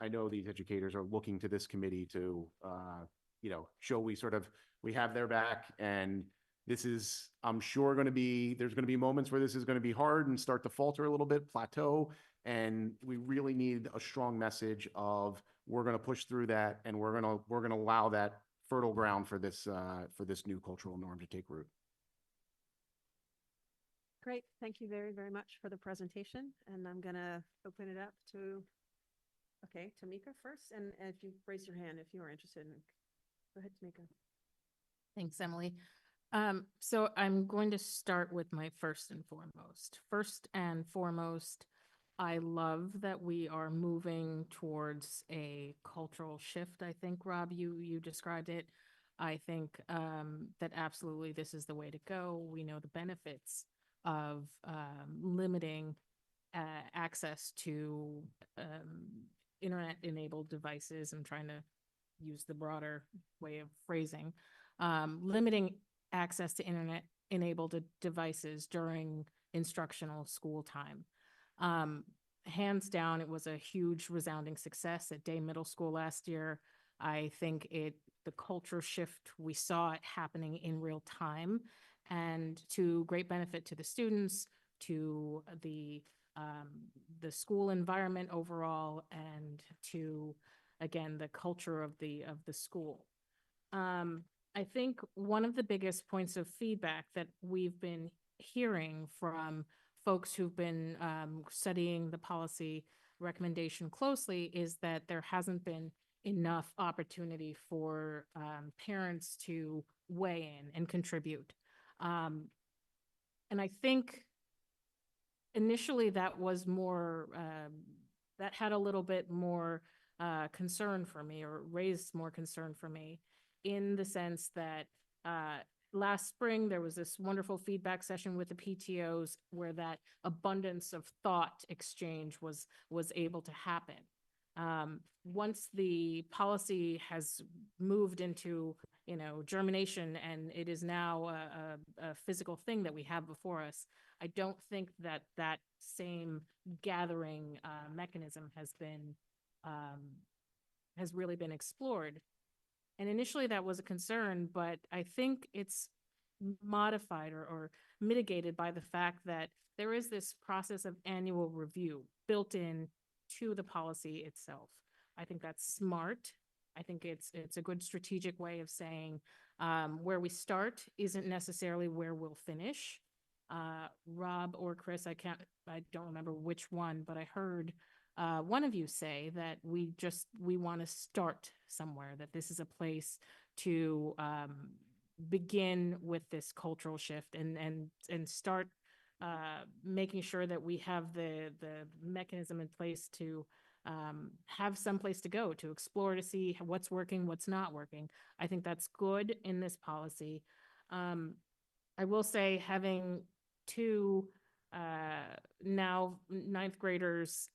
know these educators are looking to this committee to, show we have their back. And this is, I'm sure, there's going to be moments where this is going to be hard and start to falter a little bit, plateau. And we really need a strong message of, we're going to push through that, and we're going to allow that fertile ground for this new cultural norm to take root. Great. Thank you very, very much for the presentation. And I'm going to open it up to Tamika first. And if you raise your hand, if you are interested go ahead, Tamika. Thanks, Emily. So I'm going to start with my first and foremost. First and foremost, I love that we are moving towards a cultural shift. I think, Rob, you described it. I think that absolutely this is the way to go. We know the benefits of limiting access to internet-enabled devices. I'm trying to use the broader way of phrasing. Limiting access to internet-enabled devices during instructional school time. Hands down, it was a huge resounding success at Day Middle School last year. I think the culture shift, we saw it happening in real time, and to great benefit to the students, to the school environment overall, and to, again, the culture of the school. I think one of the biggest points of feedback that we've been hearing from folks who've been studying the policy recommendation closely is that there hasn't been enough opportunity for parents to weigh in and contribute. And I think initially that was more that had a little bit more concern for me, or raised more concern for me, in the sense that last spring, there was this wonderful feedback session with the PTOs where that abundance of thought exchange was able to happen. Once the policy has moved into, germination, and it is now a physical thing that we have before us, I don't think that that same gathering mechanism has really been explored. And initially that was a concern, but I think it's modified or mitigated by the fact that there is this process of annual review built in to the policy itself. I think that's smart. I think it's a good strategic way of saying where we start isn't necessarily where we'll finish. Rob or Chris, I don't remember which one, but I heard one of you say that we want to start somewhere, that this is a place to begin with this cultural shift and start making sure that we have the mechanism in place to have some place to go, to explore, to see what's working, what's not working. I think that's good in this policy. I will say, having two now ninth graders,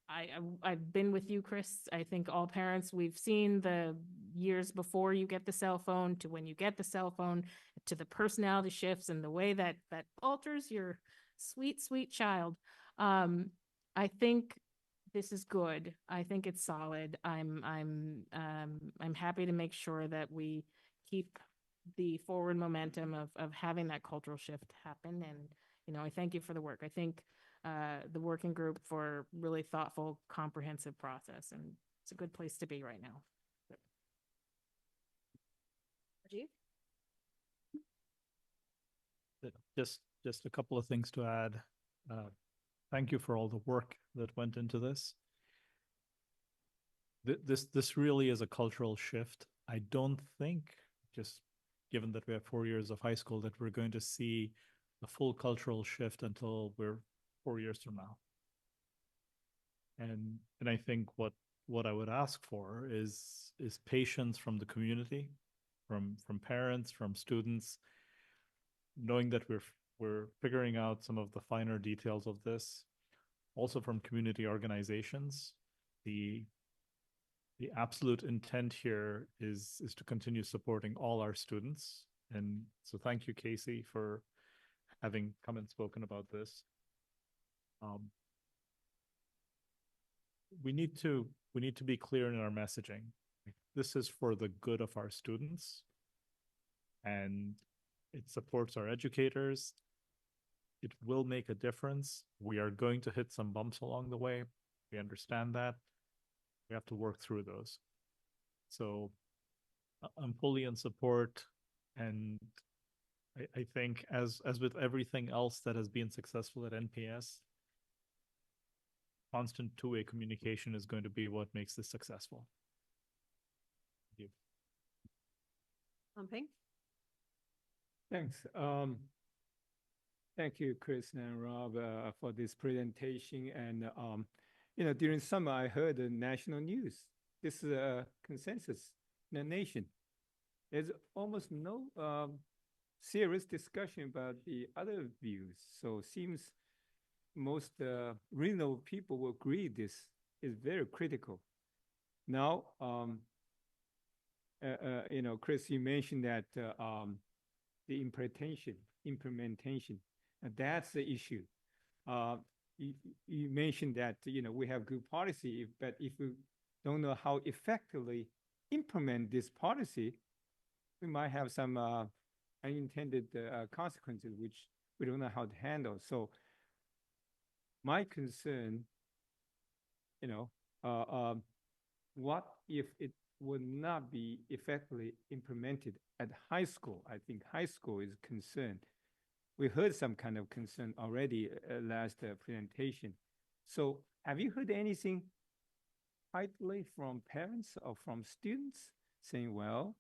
I've been with you, Chris. I think all parents, we've seen the years before you get the cell phone to when you get the cell phone, to the personality shifts and the way that alters your sweet, sweet child. I think this is good. I think it's solid. I'm happy to make sure that we keep the forward momentum of having that cultural shift happen. And, I thank you for the work. I think the working group for really thoughtful, comprehensive process, and it's a good place to be right now. Rajiv? Just a couple of things to add. Thank you for all the work that went into this. This really is a cultural shift. I don't think, just given that we have 4 years of high school, that we're going to see a full cultural shift until we're 4 years from now. And I think what I would ask for is patience from the community, from parents, from students, knowing that we're figuring out some of the finer details of this. Also from community organizations, the absolute intent here is to continue supporting all our students. And so thank you, Casey, for having come and spoken about this. We need to be clear in our messaging. This is for the good of our students, and it supports our educators. It will make a difference. We are going to hit some bumps along the way. We understand that. We have to work through those. So I'm fully in support, and I think as with everything else that has been successful at NPS, constant two-way communication is going to be what makes this successful. Thank you. Ping? Thanks. Thank you, Chris and Rob, for this presentation. And during summer, I heard the national news. This is a consensus in the nation. There's almost no serious discussion about the other views. So it seems most reasonable people will agree this is very critical. Now, Chris, you mentioned that the implementation, that's the issue. You mentioned that we have good policy, but if we don't know how effectively implement this policy, we might have some unintended consequences which we don't know how to handle. So my concern, what if it would not be effectively implemented at high school? I think high school is concerned. We heard some kind of concern already last presentation. So have you heard anything tightly from parents or from students saying, well,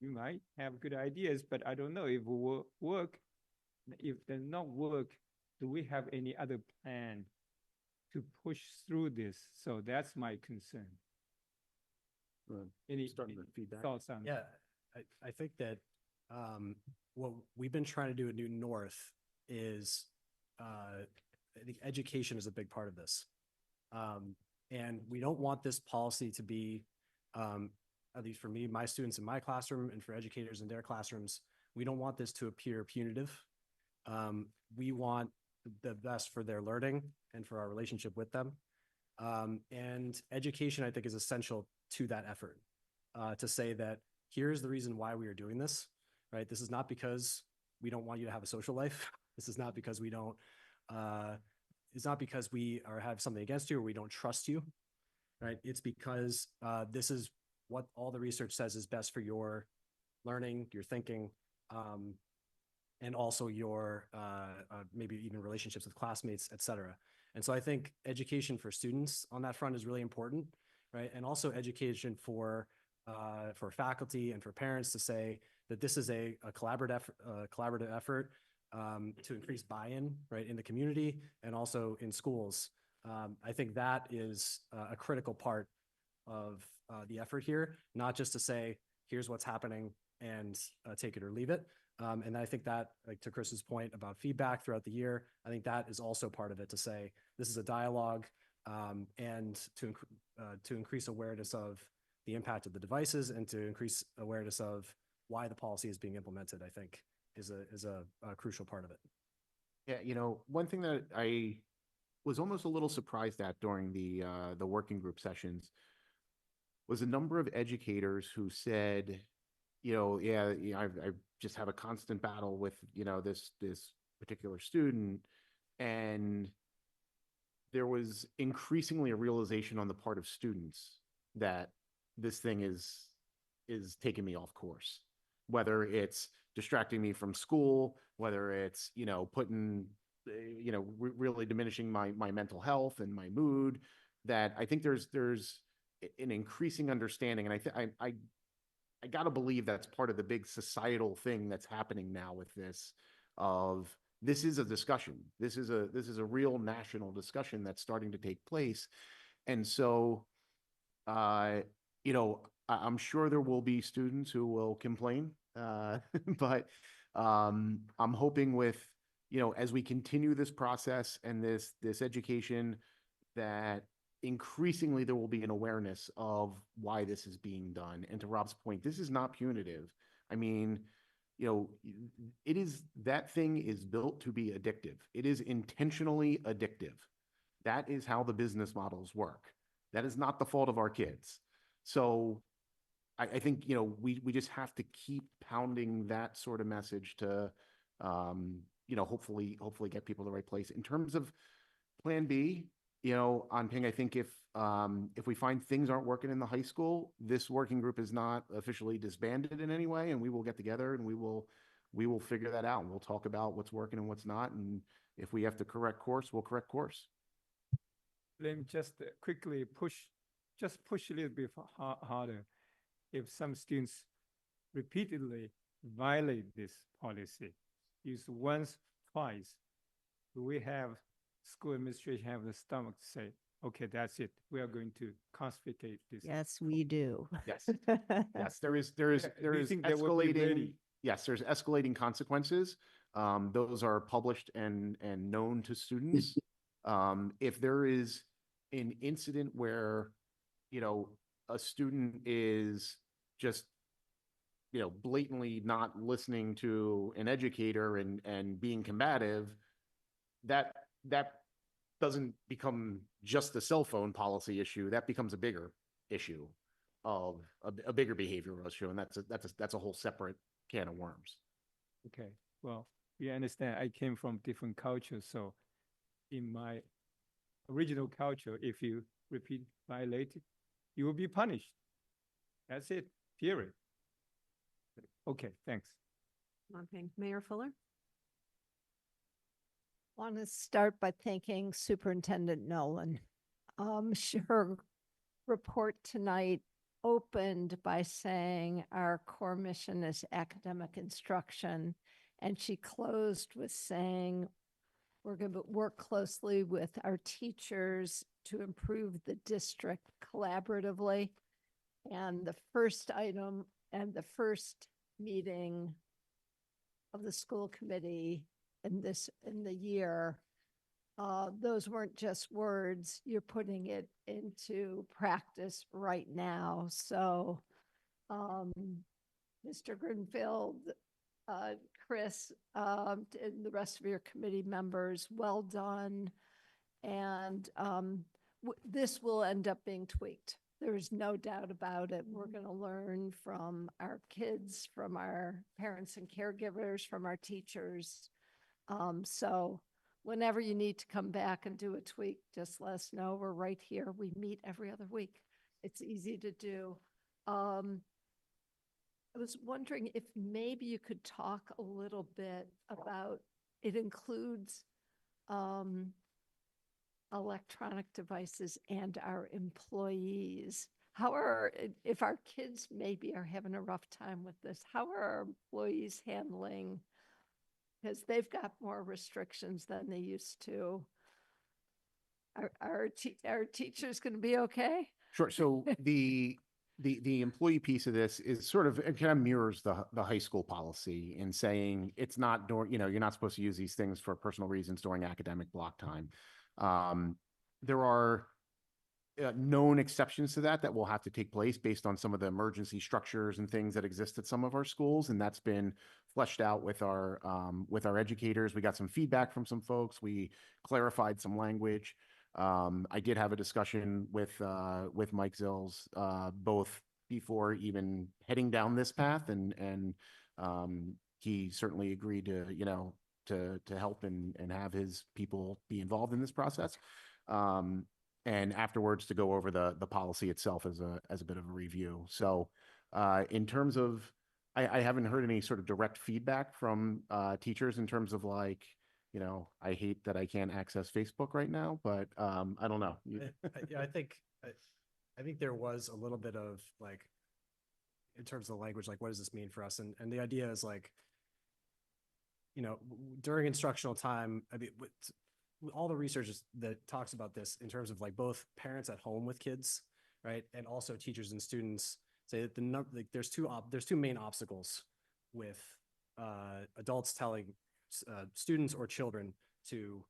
you might have good ideas, but I don't know if it will work. If it does not work, do we have any other plan to push through this. So that's my concern. Any starting with feedback. thoughts on? Yeah, I think that what we've been trying to do at Newton North is I think education is a big part of this. And we don't want this policy to be, at least for me, my students in my classroom, and for educators in their classrooms, we don't want this to appear punitive. We want the best for their learning and for our relationship with them. And education, I think, is essential to that effort, to say that here's the reason why we are doing this, right? This is not because we don't want you to have a social life. This is not because we don't, it's not because we have something against you or we don't trust you, right? It's because this is what all the research says is best for your learning, your thinking, and also your maybe even relationships with classmates, et cetera. And so I think education for students on that front is really important, right? And also education for faculty and for parents to say that this is a collaborative effort to increase buy-in, right, in the community and also in schools. I think that is a critical part of the effort here, not just to say, here's what's happening and take it or leave it. And I think that, like to Chris's point about feedback throughout the year, I think that is also part of it, to say this is a dialogue and to increase awareness of the impact of the devices and to increase awareness of why the policy is being implemented, I think is a crucial part of it. Yeah, you know, one thing that I was almost a little surprised at during the working group sessions was a number of educators who said, I just have a constant battle with, this particular student. And there was increasingly a realization on the part of students that this thing is taking me off course, whether it's distracting me from school, whether it's, putting, really diminishing my mental health and my mood, that I think there's an increasing understanding. And I got to believe that's part of the big societal thing that's happening now with this, of this is a discussion. This is a real national discussion that's starting to take place. And so, I'm sure there will be students who will complain, but I'm hoping with, as we continue this process and this education, that increasingly there will be an awareness of why this is being done. And to Rob's point, this is not punitive. I mean, that thing is built to be addictive. It is intentionally addictive. That is how the business models work. That is not the fault of our kids. So I think, we just have to keep pounding that sort of message to, hopefully get people to the right place. In terms of plan B, on Ping, I think if we find things aren't working in the high school, this working group is not officially disbanded in any way, and we will get together and we will figure that out. And we'll talk about what's working and what's not. And if we have to correct course, we'll correct course. Let me just quickly push a little bit harder. If some students repeatedly violate this policy, use once, twice, we have school administration have the stomach to say, okay, that's it. We are going to confiscate this. Yes, we do. Yes. Yes, there is escalating. Yes, there's escalating consequences. Those are published and known to students. If there is an incident where, a student is just, blatantly not listening to an educator and being combative, that doesn't become just a cell phone policy issue. That becomes a bigger issue of a bigger behavioral issue. And that's a whole separate can of worms. Okay. Well, you understand I came from different cultures. So in my original culture, if you repeat violate it, you will be punished. That's it, period. Okay, thanks. Okay, Mayor Fuller? Want to start by thanking Superintendent Nolan. Her report tonight opened by saying our core mission is academic instruction, and she closed with saying We're going to work closely with our teachers to improve the district collaboratively. And the first item and the first meeting of the school committee in the year, those weren't just words. You're putting it into practice right now. So, Mr. Greenfield, Chris, and the rest of your committee members, well done. And this will end up being tweaked. There's no doubt about it. We're going to learn from our kids, from our parents and caregivers, from our teachers. So whenever you need to come back and do a tweak, just let us know. We're right here. We meet every other week. It's easy to do. I was wondering if maybe you could talk a little bit about, it includes electronic devices and our employees. If our kids maybe are having a rough time with this, how are our employees handling? Because they've got more restrictions than they used to. Are teachers going to be okay? Sure. So the employee piece of this is sort of, it kind of mirrors the high school policy in saying it's not during, you're not supposed to use these things for personal reasons during academic block time. There are known exceptions to that will have to take place based on some of the emergency structures and things that exist at some of our schools, and that's been fleshed out with our educators. We got some feedback from some folks. We clarified some language. I did have a discussion with Mike Zills both before even heading down this path, and he certainly agreed to help and have his people be involved in this process. And afterwards to go over the policy itself as a bit of a review. So in terms of, I haven't heard any sort of direct feedback from teachers in terms of like, I hate that I can't access Facebook right now, but I don't know. Yeah, I think there was a little bit of like, in terms of the language, like what does this mean for us? And the idea is like, during instructional time, I mean, all the research that talks about this in terms of like both parents at home with kids, right, and also teachers and students say that there's two main obstacles with adults telling students or children to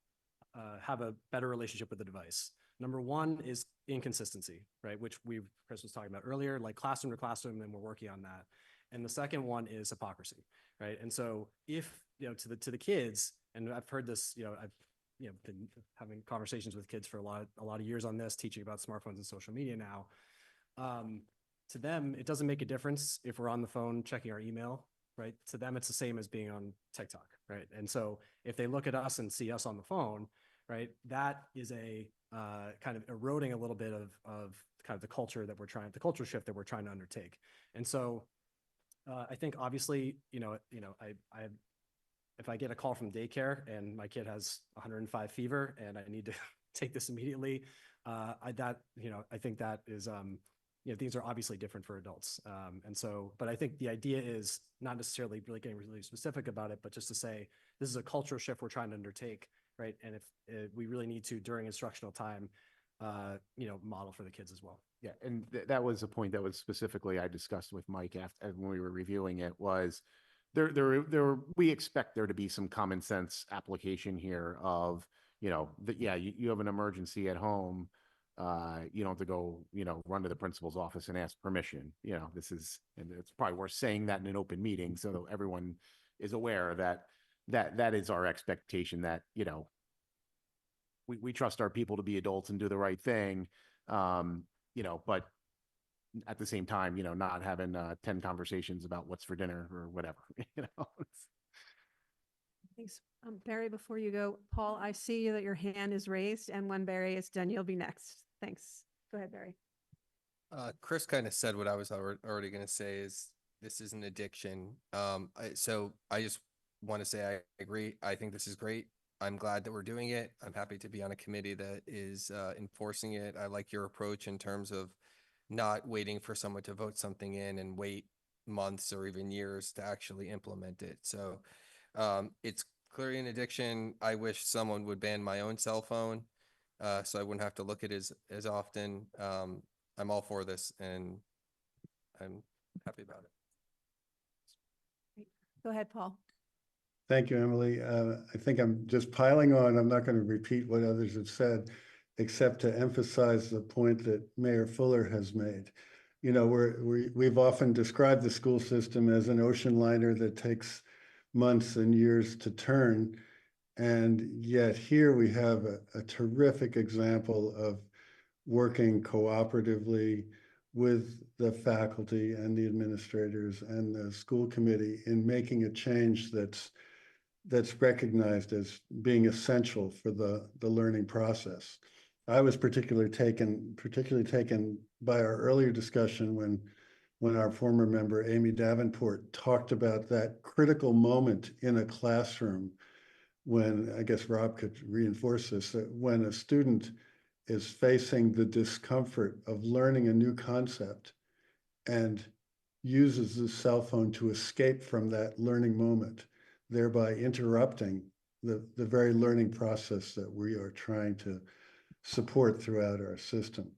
have a better relationship with the device. Number one is inconsistency, right, which Chris was talking about earlier, like classroom to classroom, and we're working on that. And the second one is hypocrisy, right? And so if to the kids, and I've heard this, I've been having conversations with kids for a lot of years on this, teaching about smartphones and social media now. To them, it doesn't make a difference if we're on the phone checking our email, right? To them, it's the same as being on TikTok, right? And so if they look at us and see us on the phone, right, that is a kind of eroding a little bit of kind of the culture shift that we're trying to undertake. And so I think obviously, if I get a call from daycare and my kid has 105 fever and I need to take this immediately, I think that is, things are obviously different for adults. And so, but I think the idea is not necessarily really getting really specific about it, but just to say, this is a cultural shift we're trying to undertake, right? And if we really need to, during instructional time, model for the kids as well. Yeah, and that was a point that was specifically I discussed with Mike when we were reviewing it was we expect there to be some common sense application here of, you have an emergency at home. You don't have to go, run to the principal's office and ask permission. And it's probably worth saying that in an open meeting so everyone is aware that is our expectation, that, we trust our people to be adults and do the right thing. But at the same time, not having 10 conversations about what's for dinner or whatever, Thanks. Barry, before you go, Paul, I see that your hand is raised, and when Barry is done, you'll be next. Thanks. Go ahead, Barry. Chris kind of said what I was already going to say is this is an addiction. So I just want to say I agree. I think this is great. I'm glad that we're doing it. I'm happy to be on a committee that is enforcing it. I like your approach in terms of not waiting for someone to vote something in and wait months or even years to actually implement it. So it's clearly an addiction. I wish someone would ban my own cell phone, so I wouldn't have to look at it as often. I'm all for this and I'm happy about it. Go ahead, Paul. Thank you, Emily. I think I'm just piling on. I'm not going to repeat what others have said, except to emphasize the point that Mayor Fuller has made. You know, we've often described the school system as an ocean liner that takes months and years to turn. And yet here we have a terrific example of working cooperatively with the faculty and the administrators and the school committee in making a change that's recognized as being essential for the learning process. I was particularly taken by our earlier discussion when our former member Amy Davenport talked about that critical moment in a classroom when, I guess Rob could reinforce this, that when a student is facing the discomfort of learning a new concept and uses the cell phone to escape from that learning moment, thereby interrupting the very learning process that we are trying to support throughout our system.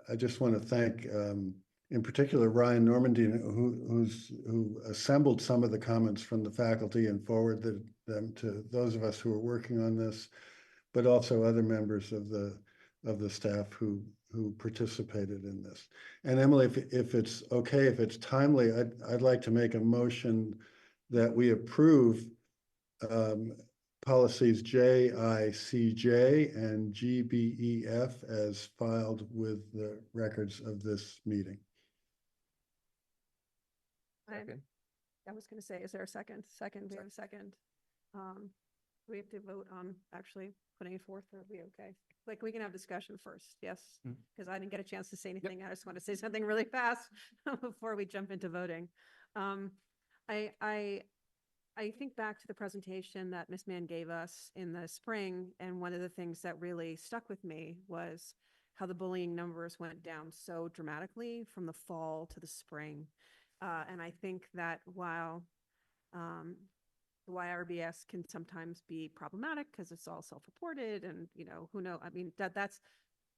I just want to thank, in particular, Ryan Normandy, who assembled some of the comments from the faculty and forwarded them to those of us who are working on this, but also other members of the staff who participated in this. And Emily, if it's okay, if it's timely, I'd like to make a motion that we approve policies JICJ and GBEF as filed with the records of this meeting. Second. I was going to say, is there a second? Second, we have a second. We have to vote on actually putting it forth, or are we okay? Like, we can have discussion first, yes? Because I didn't get a chance to say anything. I just want to say something really fast before we jump into voting. I think back to the presentation that Ms. Mann gave us in the spring, and one of the things that really stuck with me was how the bullying numbers went down so dramatically from the fall to the spring. And I think that while the YRBS can sometimes be problematic because it's all self-reported and, you know, who knows, I mean,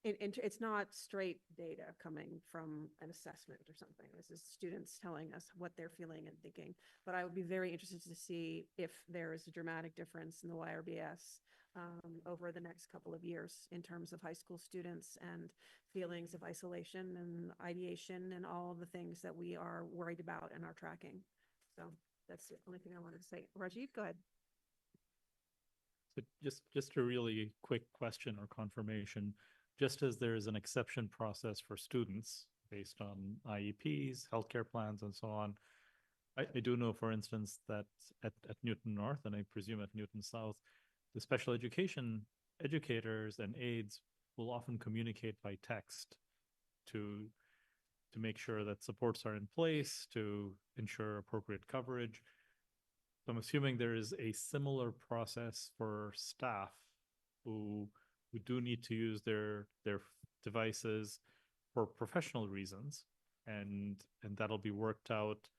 it's not straight data coming from an assessment or something. This is students telling us what they're feeling and thinking. But I would be very interested to see if there is a dramatic difference in the YRBS over the next couple of years in terms of high school students and feelings of isolation and ideation and all of the things that we are worried about and are tracking. So that's the only thing I wanted to say. Rajiv, go ahead. So just a really quick question or confirmation. Just as there is an exception process for students based on IEPs, healthcare plans, and so on, I do know, for instance, that at Newton North, and I presume at Newton South, the special education educators and aides will often communicate by text to make sure that supports are in place, to ensure appropriate coverage. So I'm assuming there is a similar process for staff who do need to use their devices for professional reasons, and that'll be worked out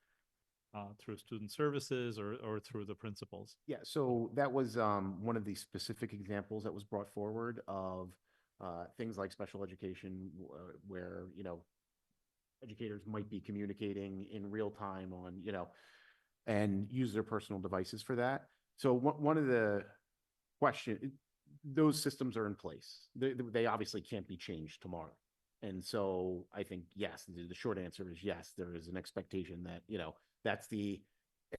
through student services or through the principals. Yeah, so that was one of the specific examples that was brought forward of things like special education where, you know, educators might be communicating in real time on, you know, and use their personal devices for that. So one of the those systems are in place. They obviously can't be changed tomorrow. And so I think, yes, the short answer is yes, there is an expectation that, you know, that's the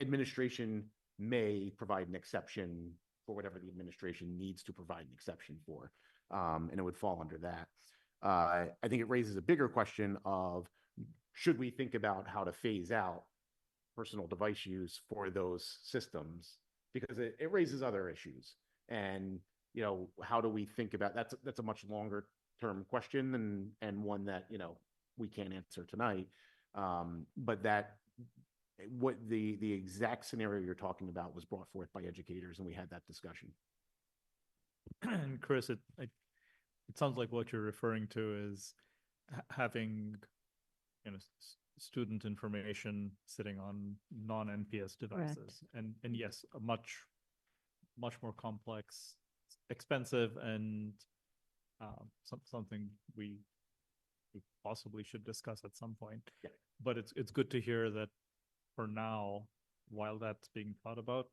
administration may provide an exception for whatever the administration needs to provide an exception for. And it would fall under that. I think it raises a bigger question of, should we think about how to phase out personal device use for those systems? Because it raises other issues. And, you know, how do we think about that's a much longer term question and one that, you know, we can't answer tonight. But what the exact scenario you're talking about was brought forth by educators, and we had that discussion. And Chris, it sounds like what you're referring to is having, you know, student information sitting on non-NPS devices. And yes, a much more complex, expensive, and something we possibly should discuss at some point. Yeah. But it's good to hear that for now, while that's being thought about,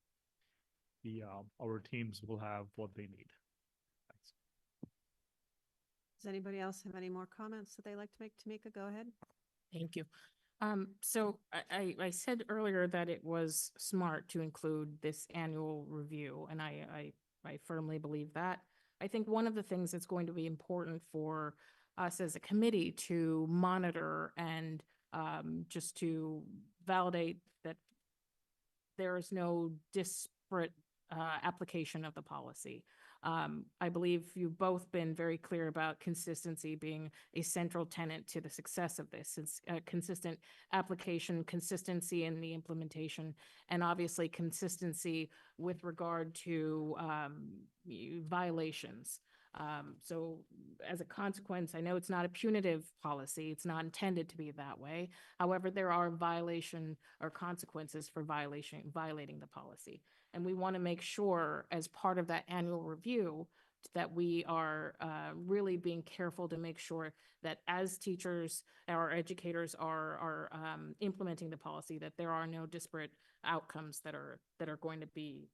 our teams will have what they need. Thanks. Does anybody else have any more comments that they'd like to make? Tamika, go ahead. Thank you. So I said earlier that it was smart to include this annual review, and I firmly believe that. I think one of the things that's going to be important for us as a committee to monitor and just to validate that there is no disparate application of the policy. I believe you've both been very clear about consistency being a central tenet to the success of this. It's a consistent application, consistency in the implementation, and obviously consistency with regard to violations. So as a consequence, I know it's not a punitive policy. It's not intended to be that way. However, there are violation or consequences for violating the policy. And we want to make sure as part of that annual review that we are really being careful to make sure that as teachers, our educators are implementing the policy, that there are no disparate outcomes that are going to be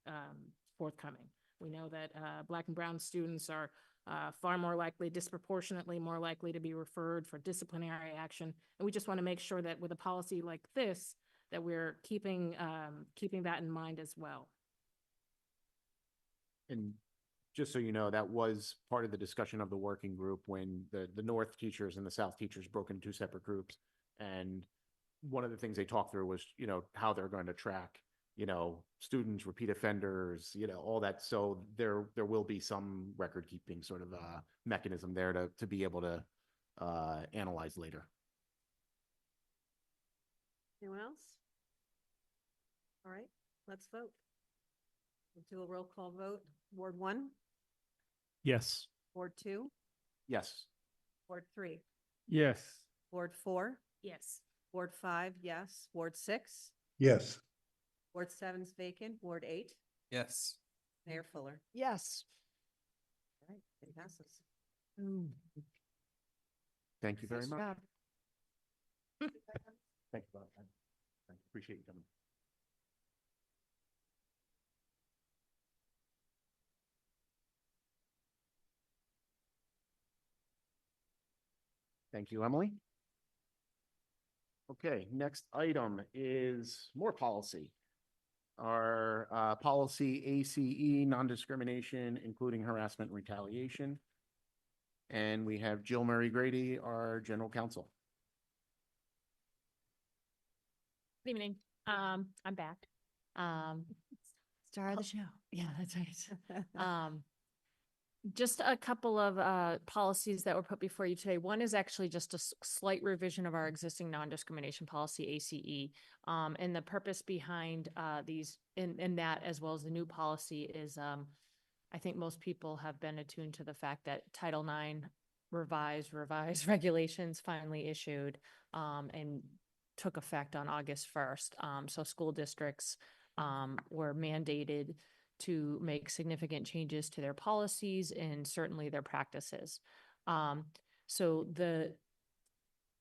forthcoming. We know that Black and Brown students are far more likely, disproportionately more likely to be referred for disciplinary action. And we just want to make sure that with a policy like this, that we're keeping that in mind as well. And just so you know, that was part of the discussion of the working group when the North teachers and the South teachers broke into two separate groups. And one of the things they talked through was, how they're going to track, students, repeat offenders, all that. So there will be some record keeping sort of mechanism there to be able to analyze later. Anyone else? All right, let's vote. We'll do a roll call vote. Ward 1, Yes. Ward 2, Yes. Ward 3, Yes. Ward 4, Yes. Ward 5, yes, Ward 6, Yes. Ward 7's vacant, Ward 8, Yes. Mayor Fuller. Yes. All right, it passes. Thank you very Nice much. job. Thank you, Bob. I appreciate you coming. Thank you, Emily. Okay, next item is more policy. Our policy ACE, non-discrimination, including harassment and retaliation. And we have Jill Murray Grady, our general counsel. Good evening. I'm back. Star of the show. Yeah, that's right. Just a couple of policies that were put before you today. One is actually just a slight revision of our existing non-discrimination policy, ACE. And the purpose behind these in that, as well as the new policy, is I think most people have been attuned to the fact that Title IX revised regulations finally issued and took effect on August 1st. So school districts were mandated to make significant changes to their policies and certainly their practices. So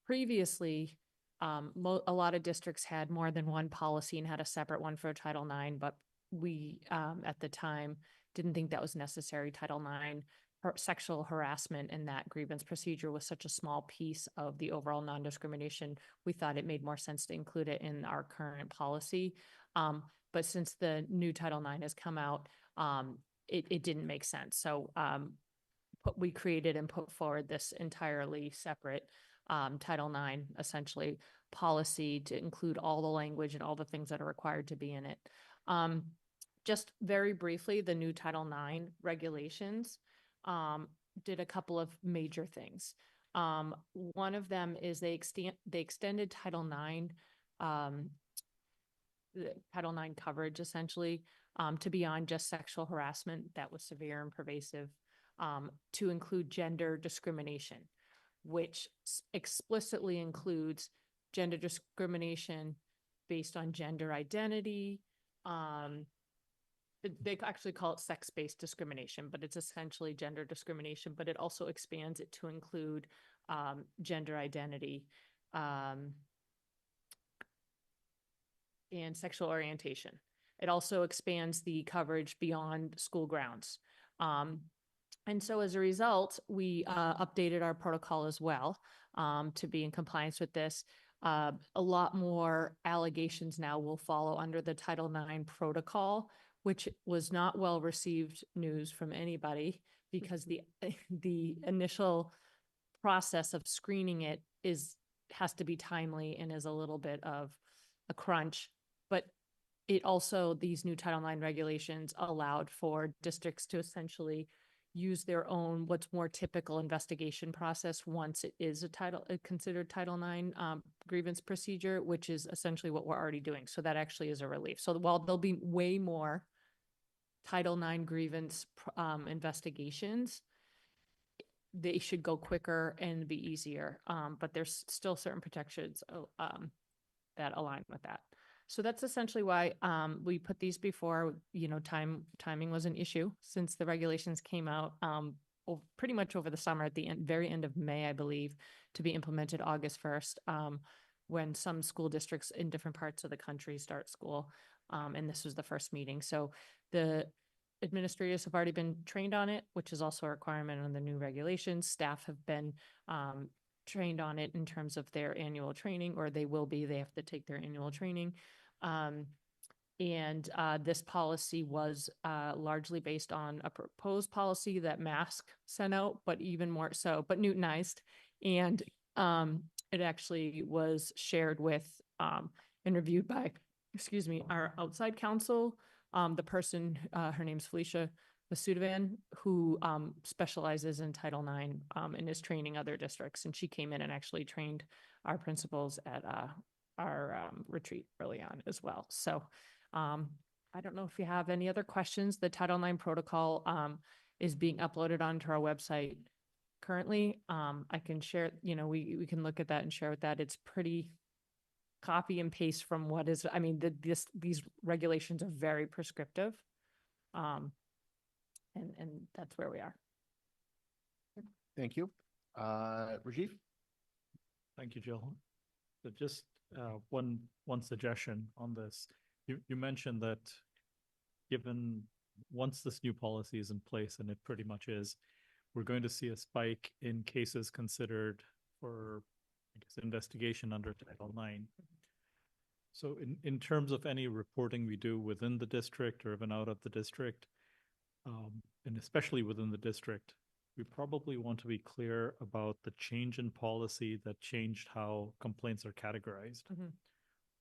previously, a lot of districts had more than one policy and had a separate one for Title IX, but we, at the time, didn't think that was necessary. Title IX, sexual harassment and that grievance procedure was such a small piece of the overall non-discrimination. We thought it made more sense to include it in our current policy. But since the new Title IX has come out, it didn't make sense. So we created and put forward this entirely separate Title IX, essentially, policy to include all the language and all the things that are required to be in it. Just very briefly, the new Title IX regulations did a couple of major things. One of them is they extended Title IX Title IX coverage, essentially, to beyond just sexual harassment that was severe and pervasive, to include gender discrimination, which explicitly includes gender discrimination based on gender identity. They actually call it sex-based discrimination, but it's essentially gender discrimination, but it also expands it to include gender identity and sexual orientation. It also expands the coverage beyond school grounds. And so as a result, we updated our protocol as well to be in compliance with this. A lot more allegations now will follow under the Title IX protocol, which was not well received news from anybody because the initial process of screening it has to be timely and is a little bit of a crunch. But it also, these new Title IX regulations allowed for districts to essentially use their own, what's more typical investigation process once it is a considered Title IX grievance procedure, which is essentially what we're already doing. So that actually is a relief. So while there'll be way more Title IX grievance investigations, they should go quicker and be easier. But there's still certain protections that align with that. So that's essentially why we put these before, timing was an issue since the regulations came out pretty much over the summer at the very end of May, I believe, to be implemented August 1st, when some school districts in different parts of the country start school. And this was the first meeting. So the administrators have already been trained on it, which is also a requirement on the new regulations. Staff have been trained on it in terms of their annual training, or they have to take their annual training. This policy was largely based on a proposed policy that Mask sent out, but even more so, but Newtonized. And it actually was shared with and reviewed by, our outside counsel. The person, her name's Felicia Vasudevan, who specializes in Title IX and is training other districts. And she came in and actually trained our principals at our retreat early on as well. So I don't know if you have any other questions. The Title IX protocol is being uploaded onto our website currently. I can share, we can look at that and share with that. It's pretty copy and paste from what is, these regulations are very prescriptive. And that's where we are. Thank you. Rajiv? Thank you, Jill. So just one suggestion on this. You mentioned that once this new policy is in place, and it pretty much is, we're going to see a spike in cases considered for, investigation under Title IX. So in terms of any reporting we do within the district or even out of the district, and especially within the district, we probably want to be clear about the change in policy that changed how complaints are categorized. Mm-hmm.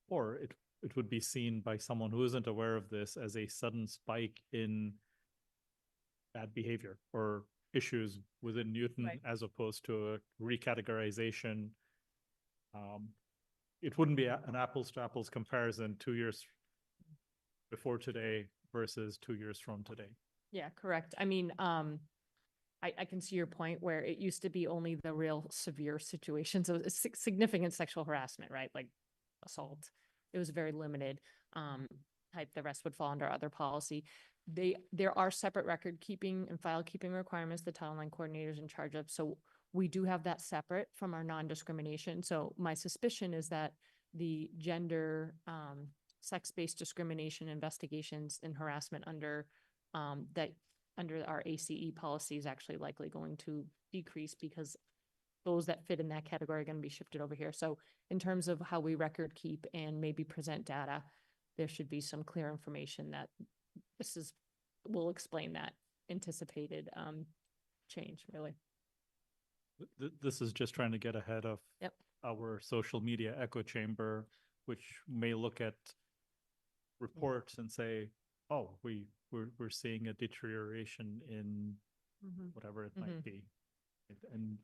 Or it would be seen by someone who isn't aware of this as a sudden spike in bad behavior or issues within Newton, right, as opposed to a recategorization. It wouldn't be an apples to apples comparison 2 years before today versus 2 years from today. Yeah, correct. I can see your point where it used to be only the real severe situations of significant sexual harassment, right? Like assault. It was very limited type. The rest would fall under other policy. There are separate record keeping and file keeping requirements the Title IX coordinator is in charge of. So we do have that separate from our non-discrimination. So my suspicion is that the gender, sex-based discrimination investigations and harassment under our ACE policy is actually likely going to decrease because those that fit in that category are going to be shifted over here. So in terms of how we record keep and maybe present data, there should be some clear information that will explain that anticipated change, really. This is just trying to get ahead of Yep. our social media echo chamber, which may look at reports and say, oh, we're seeing a deterioration in whatever it might be. And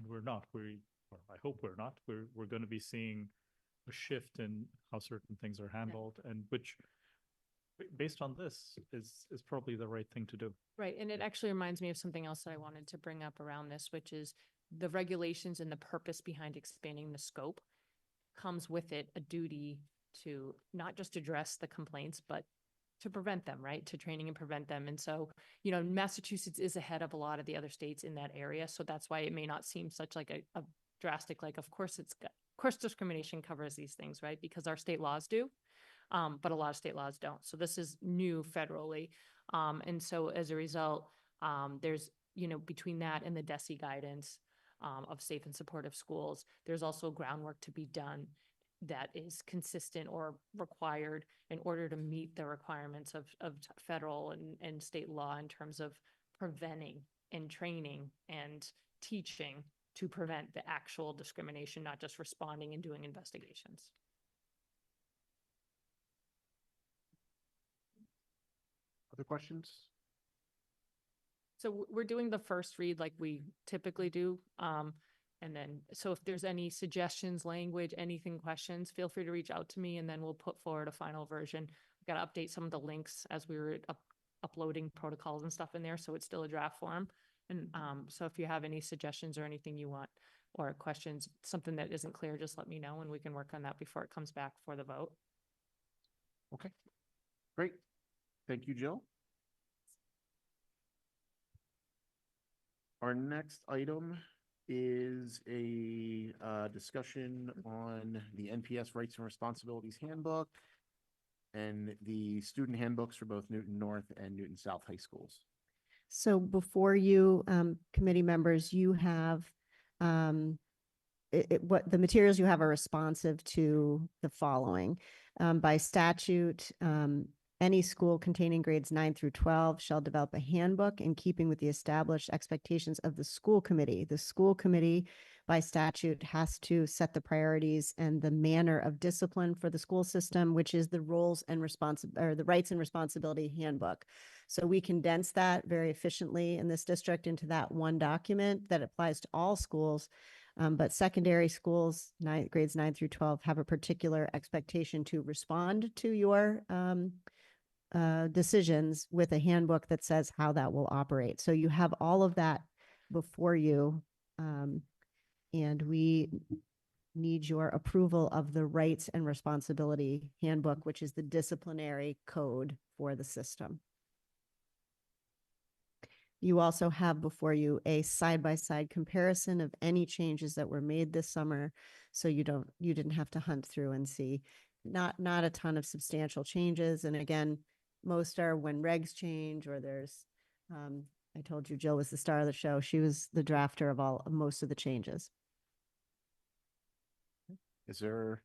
we're not. I hope we're not. We're going to be seeing a shift in how certain things are handled, and which, based on this, is probably the right thing to do. Right. And it actually reminds me of something else that I wanted to bring up around this, which is the regulations and the purpose behind expanding the scope. comes with it a duty to not just address the complaints, but to prevent them, right? To training and prevent them. And so, Massachusetts is ahead of a lot of the other states in that area. So that's why it may not seem such like a drastic, like, of course discrimination covers these things, right? Because our state laws do. But a lot of state laws don't. So this is new federally. And so as a result, there's, between that and the DESE guidance of safe and supportive schools, there's also groundwork to be done that is consistent or required in order to meet the requirements of federal and state law in terms of preventing and training and teaching to prevent the actual discrimination, not just responding and doing investigations. Other questions? So we're doing the first read like we typically do. And then, so if there's any suggestions, language, anything, questions, feel free to reach out to me and then we'll put forward a final version. We've got to update some of the links as we were uploading protocols and stuff in there. So it's still a draft form. And so if you have any suggestions or anything you want or questions, something that isn't clear, just let me know and we can work on that before it comes back for the vote. Okay, great. Thank you, Jill. Our next item is a discussion on the NPS Rights and Responsibilities Handbook and the student handbooks for both Newton North and Newton South High Schools. So before you, committee members, you have, what the materials you have are responsive to the following. By statute, any school containing grades 9 through 12 shall develop a handbook in keeping with the established expectations of the school committee. The school committee, by statute, has to set the priorities and the manner of discipline for the school system, which is the roles and the rights and responsibility handbook. So we condense that very efficiently in this district into that one document that applies to all schools. But secondary schools, grades 9 through 12, have a particular expectation to respond to your decisions with a handbook that says how that will operate. So you have all of that before you, and we need your approval of the rights and responsibility handbook, which is the disciplinary code for the system. You also have before you a side-by-side comparison of any changes that were made this summer. So you didn't have to hunt through and see not a ton of substantial changes. And again, most are when regs change or there's, I told you Jill was the star of the show. She was the drafter of most of the changes. Is there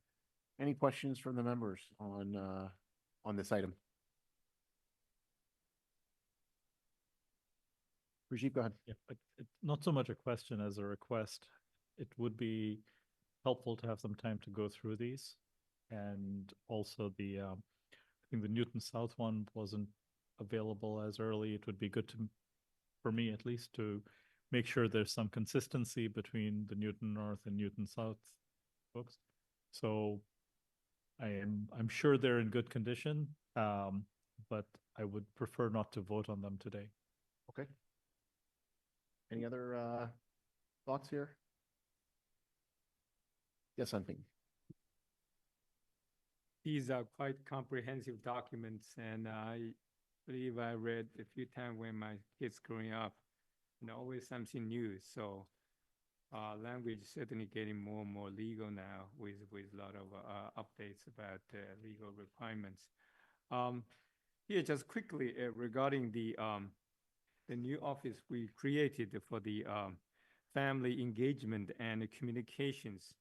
any questions from the members on this item? Rajiv, go ahead. Yeah, not so much a question as a request. It would be helpful to have some time to go through these. And also I think the Newton South one wasn't available as early. It would be good for me at least, to make sure there's some consistency between the Newton North and Newton South books. So I'm sure they're in good condition, but I would prefer not to vote on them today. Okay. Any other thoughts here? Yes, Anthony. These are quite comprehensive documents, and I believe I read a few times when my kids growing up, and always something new. So language is certainly getting more and more legal now with a lot of updates about legal requirements. Here, just quickly regarding the new office we created for the family engagement and communications.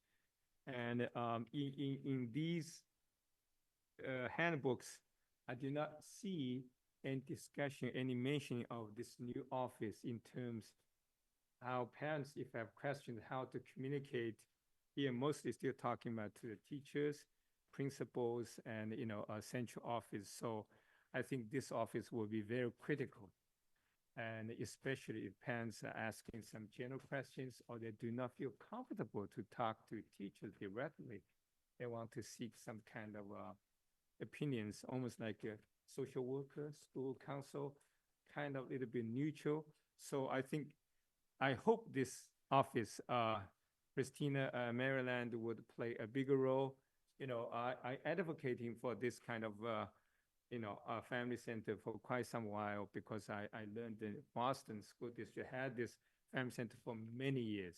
And in these handbooks, I do not see any discussion, any mention of this new office in terms how parents, if have questions, how to communicate. Here, mostly still talking about to the teachers, principals, and a central office. So I think this office will be very critical. And especially if parents are asking some general questions or they do not feel comfortable to talk to teachers directly, they want to seek some kind of opinions, almost like a social worker, school counsel, kind of a little bit neutral. So I hope this office Christina, Maryland would play a bigger role. I advocating for this kind of, family center for quite some while because I learned the Boston School District had this family center for many years.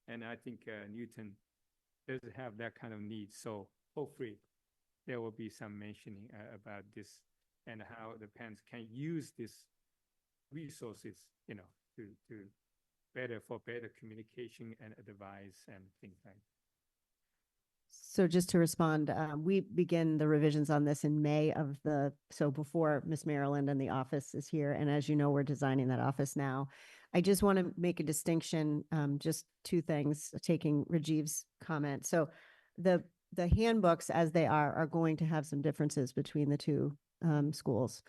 And I think Newton doesn't have that kind of need. So hopefully there will be some mentioning about this and how the parents can use these resources, to better communication and advice and things like that. So just to respond, we begin the revisions on this in May so before Miss Maryland and the office is here. And as you know, we're designing that office now. I just want to make a distinction, just two things, taking Rajiv's comment. So the handbooks as they are going to have some differences between the two schools.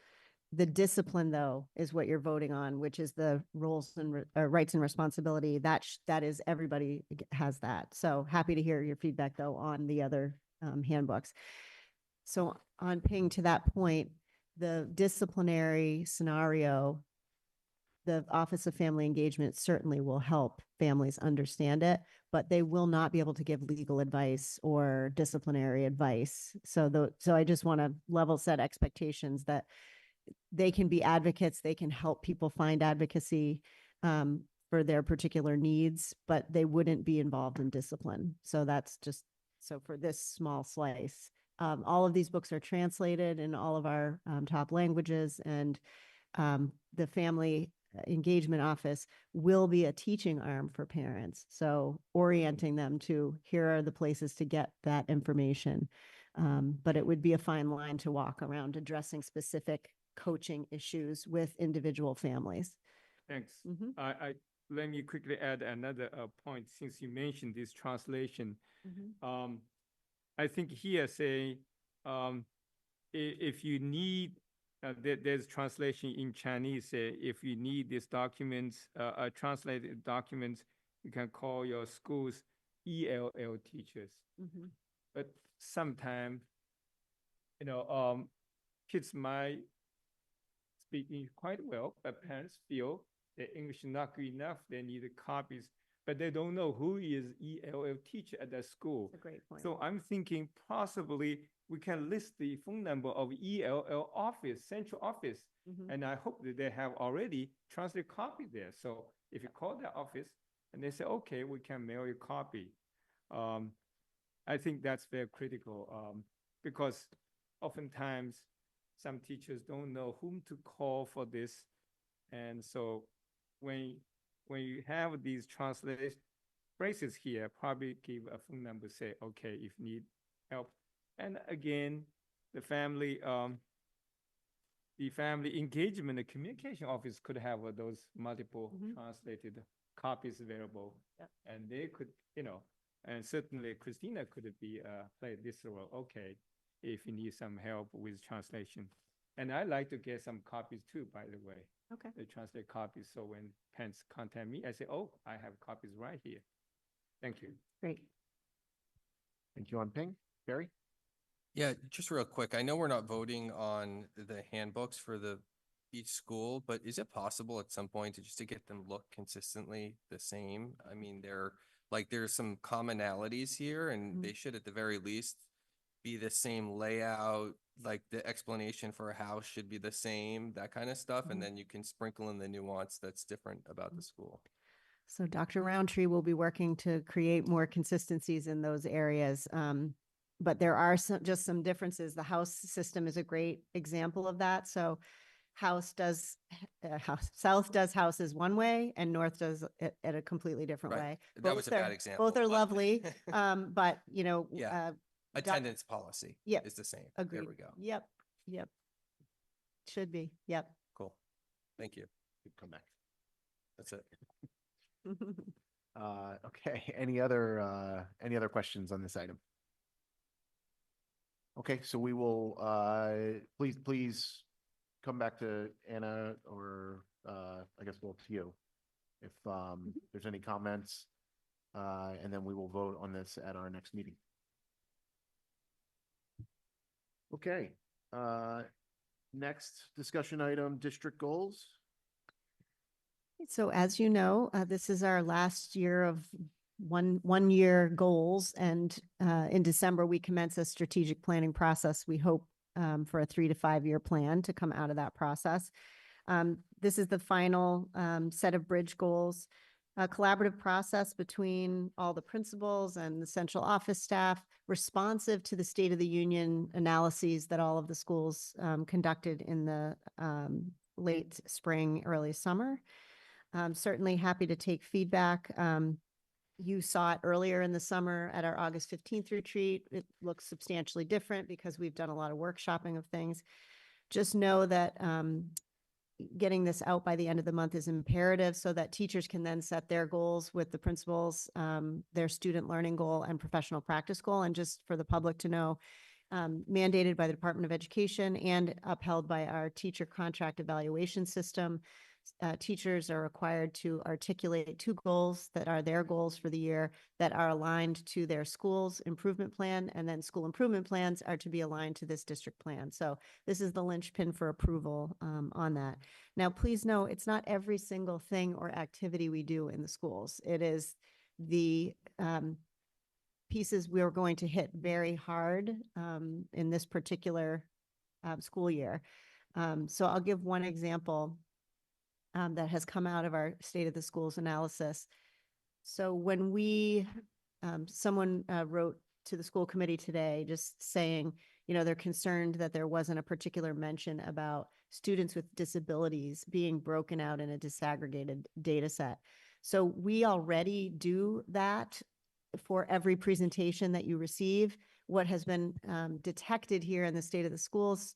The discipline, though, is what you're voting on, which is the roles and rights and responsibility. That is everybody has that. So happy to hear your feedback, though, on the other handbooks. So on ping to that point, the disciplinary scenario, the Office of Family Engagement certainly will help families understand it, but they will not be able to give legal advice or disciplinary advice. So I just want to level set expectations that they can be advocates, they can help people find advocacy for their particular needs, but they wouldn't be involved in discipline. So that's just, so for this small slice, all of these books are translated in all of our top languages, and the Family Engagement Office will be a teaching arm for parents. So orienting them to, here are the places to get that information. But it would be a fine line to walk around addressing specific coaching issues with individual families. Thanks. Let me quickly add another point since you mentioned this translation. I think here say if you need there's translation in Chinese. If you need these documents, translated documents, you can call your school's ELL teachers. But sometimes, kids might speak quite well, but parents feel that English is not good enough. They need copies, but they don't know who is ELL teacher at that school. That's a great point. So I'm thinking possibly we can list the phone number of ELL office, central office, and I hope that they have already translated copy there. So if you call that office and they say, okay, we can mail you a copy. I think that's very critical because oftentimes some teachers don't know whom to call for this. And so when you have these translation phrases here, probably give a phone number, say, okay, if you need help. And again, the family engagement and communication office could have those multiple translated copies available. And they could, and certainly Christina could be play this role. Okay, if you need some help with translation. And I like to get some copies too, by the way. Okay. The translate copies. So when parents contact me, I say, oh, I have copies right here. Thank you. Great. Thank you on ping. Barry? Yeah, just real quick. I know we're not voting on the handbooks for each school, but is it possible at some point to get them look consistently the same? I mean, there's some commonalities here, and they should at the very least be the same layout, like the explanation for a house should be the same, that kind of stuff. And then you can sprinkle in the nuance that's different about the school. So Dr. Roundtree will be working to create more consistencies in those areas. But there are just some differences. The house system is a great example of that. So South does houses one way and North does it at a completely different way. That was a bad example. Both are but- lovely, but Yeah. Attendance policy is the same. Agreed. There we go. Yep. Should be. Yep. Cool. Thank you. Come back. That's it. Okay. Any other questions on this item? Okay, so we will please come back to Anna, or I guess we'll to you if there's any comments, and then we will vote on this at our next meeting. Okay. Next discussion item, district goals. So as you know, this is our last year of one year goals. And in December, we commence a strategic planning process. We hope for a 3 to 5 year plan to come out of that process. This is the final set of bridge goals. A collaborative process between all the principals and the central office staff, responsive to the State of the Union analyses that all of the schools conducted in the late spring, early summer. Certainly happy to take feedback. You saw it earlier in the summer at our August 15th retreat. It looks substantially different because we've done a lot of workshopping of things. Just know that getting this out by the end of the month is imperative so that teachers can then set their goals with the principals, their student learning goal and professional practice goal. And just for the public to know, mandated by the Department of Education and upheld by our teacher contract evaluation system, teachers are required to articulate 2 goals that are their goals for the year that are aligned to their school's improvement plan, and then school improvement plans are to be aligned to this district plan. So this is the linchpin for approval on that. Now, please know it's not every single thing or activity we do in the schools. It is the pieces we're going to hit very hard in this particular school year. So I'll give one example that has come out of our State of the Schools analysis. So when someone wrote to the school committee today, just saying, they're concerned that there wasn't a particular mention about students with disabilities being broken out in a disaggregated data set. So we already do that for every presentation that you receive. What has been detected here in the State of the Schools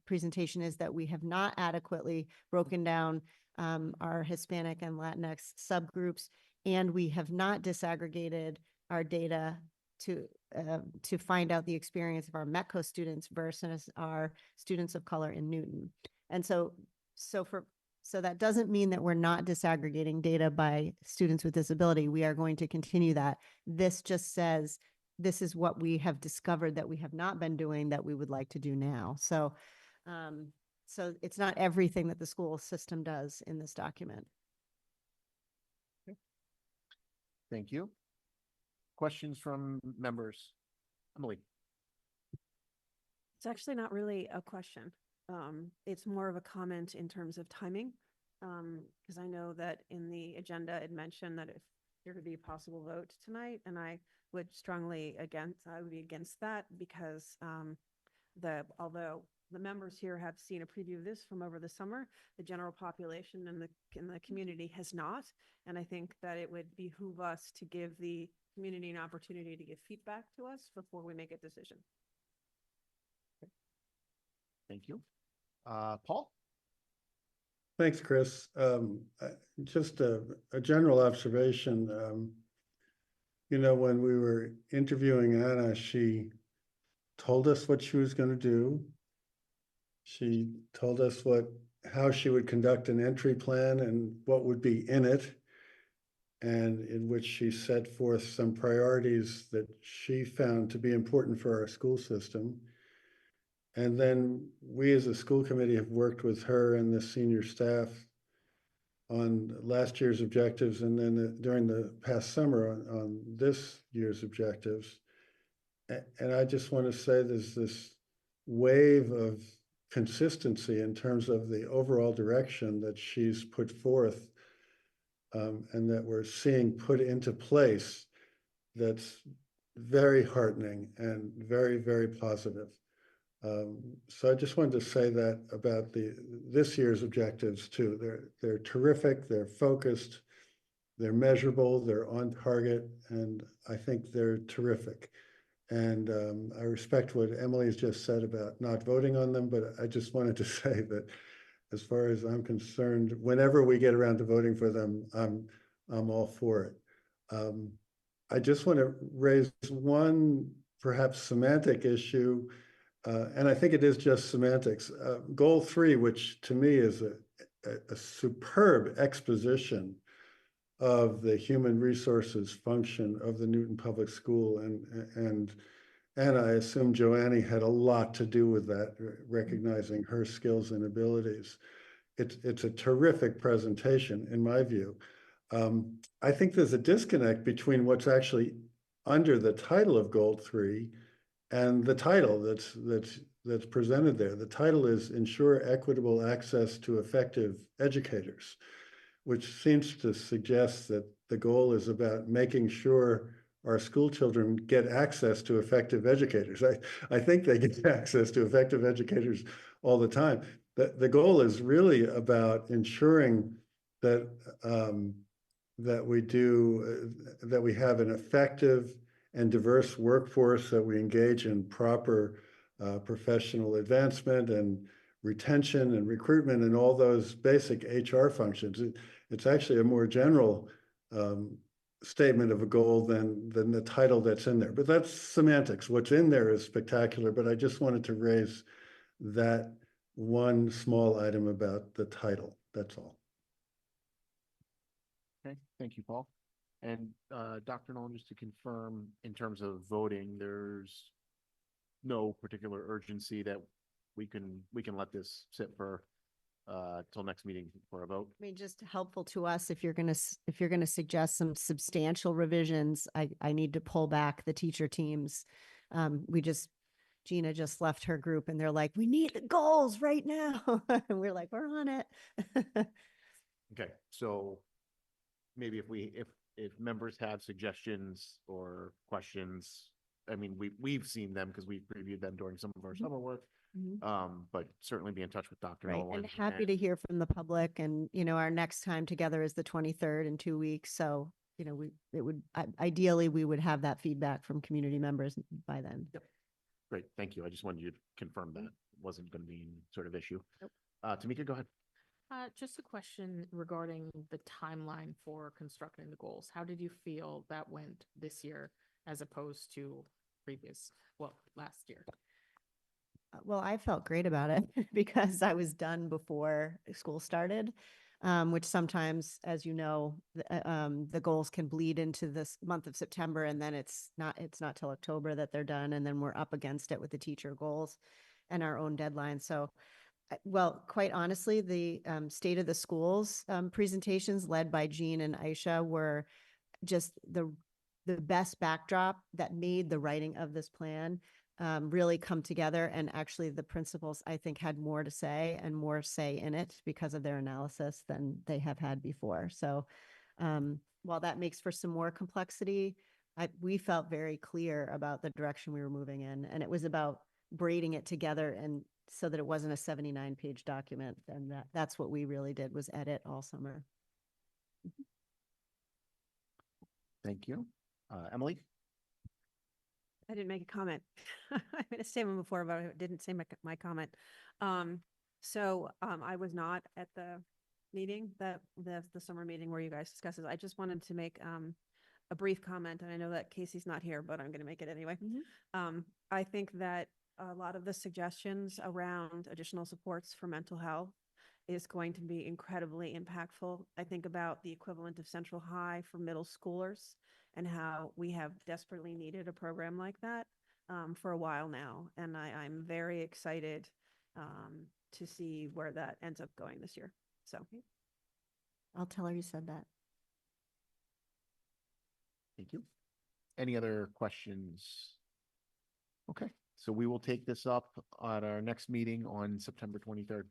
presentation is that we have not adequately broken down our Hispanic and Latinx subgroups, and we have not disaggregated our data to find out the experience of our METCO students versus our students of color in Newton. And so that doesn't mean that we're not disaggregating data by students with disability. We are going to continue that. This just says this is what we have discovered that we have not been doing that we would like to do now. So it's not everything that the school system does in this document. Thank you. Questions from members? Emily. It's actually not really a question. It's more of a comment in terms of timing. Because I know that in the agenda, it mentioned that if there could be a possible vote tonight, and I would be against that because although the members here have seen a preview of this from over the summer, the general population in the community has not. And I think that it would behoove us to give the community an opportunity to give feedback to us before we make a decision. Thank you. Paul? Thanks, Chris. Just a general observation. When we were interviewing Anna, she told us what she was going to do. She told us how she would conduct an entry plan and what would be in it, and in which she set forth some priorities that she found to be important for our school system. And then we as a school committee have worked with her and the senior staff on last year's objectives, and then during the past summer on this year's objectives. And I just want to say there's this wave of consistency in terms of the overall direction that she's put forth and that we're seeing put into place that's very heartening and very, very positive. So I just wanted to say that about this year's objectives too. They're terrific, they're focused, they're measurable, they're on target, and I think they're terrific. And I respect what Emily's just said about not voting on them, but I just wanted to say that as far as I'm concerned, whenever we get around to voting for them, I'm all for it. I just want to raise one perhaps semantic issue, and I think it is just semantics. Goal 3, which to me is a superb exposition of the human resources function of the Newton Public School, and I assume Joannie had a lot to do with that, recognizing her skills and abilities. It's a terrific presentation in my view. I think there's a disconnect between what's actually under the title of Goal 3 and the title that's presented there. The title is Ensure Equitable Access to Effective Educators, which seems to suggest that the goal is about making sure our school children get access to effective educators. I think they get access to effective educators all the time. The goal is really about ensuring that that we have an effective and diverse workforce, that we engage in proper professional advancement and retention and recruitment and all those basic HR functions. It's actually a more general statement of a goal than the title that's in there. But that's semantics. What's in there is spectacular, but I just wanted to raise that one small item about the title. That's all. Okay, thank you, Paul. And Dr. Nolan, just to confirm, in terms of voting, there's no particular urgency that we can let this sit for till next meeting for a vote. I mean, just helpful to us if you're gonna suggest some substantial revisions. I need to pull back the teacher teams. Gina just left her group and they're like, we need the goals right now. And we're like, we're on it. Okay, so maybe if members have suggestions or questions, I mean, we've seen them because we've previewed them during some of our summer work. But certainly be in touch with Dr. Right, Nolan. and happy to hear from the public. And, our next time together is the 23rd in 2 weeks. So, ideally, we would have that feedback from community members by then. Yep. Great, thank you. I just wanted you to confirm that wasn't going to be any sort of issue. Nope. Tamika, go ahead. Just a question regarding the timeline for constructing the goals. How did you feel that went this year as opposed to last year? Well, I felt great about it because I was done before school started, which sometimes, as you know, the goals can bleed into this month of September, and then it's not till October that they're done, and then we're up against it with the teacher goals and our own deadline. So, well, quite honestly, the State of the Schools presentations led by Jean and Aisha were just the best backdrop that made the writing of this plan really come together. And actually the principals, I think, had more to say and more say in it because of their analysis than they have had before. So while that makes for some more complexity, we felt very clear about the direction we were moving in. And it was about braiding it together and so that it wasn't a 79-page document. And that's what we really did, was edit all summer. Thank you. Emily? I didn't make a comment. I made a statement before, but I didn't say my comment. I was not at the meeting, the summer meeting where you guys discussed this. I just wanted to make a brief comment, and I know that Casey's not here, but I'm going to make it anyway. I think that a lot of the suggestions around additional supports for mental health is going to be incredibly impactful. I think about the equivalent of Central High for middle schoolers and how we have desperately needed a program like that for a while now. And I'm very excited to see where that ends up going this year. So I'll tell her you said that. Thank you. Any other questions? Okay, so we will take this up at our next meeting on September 23rd.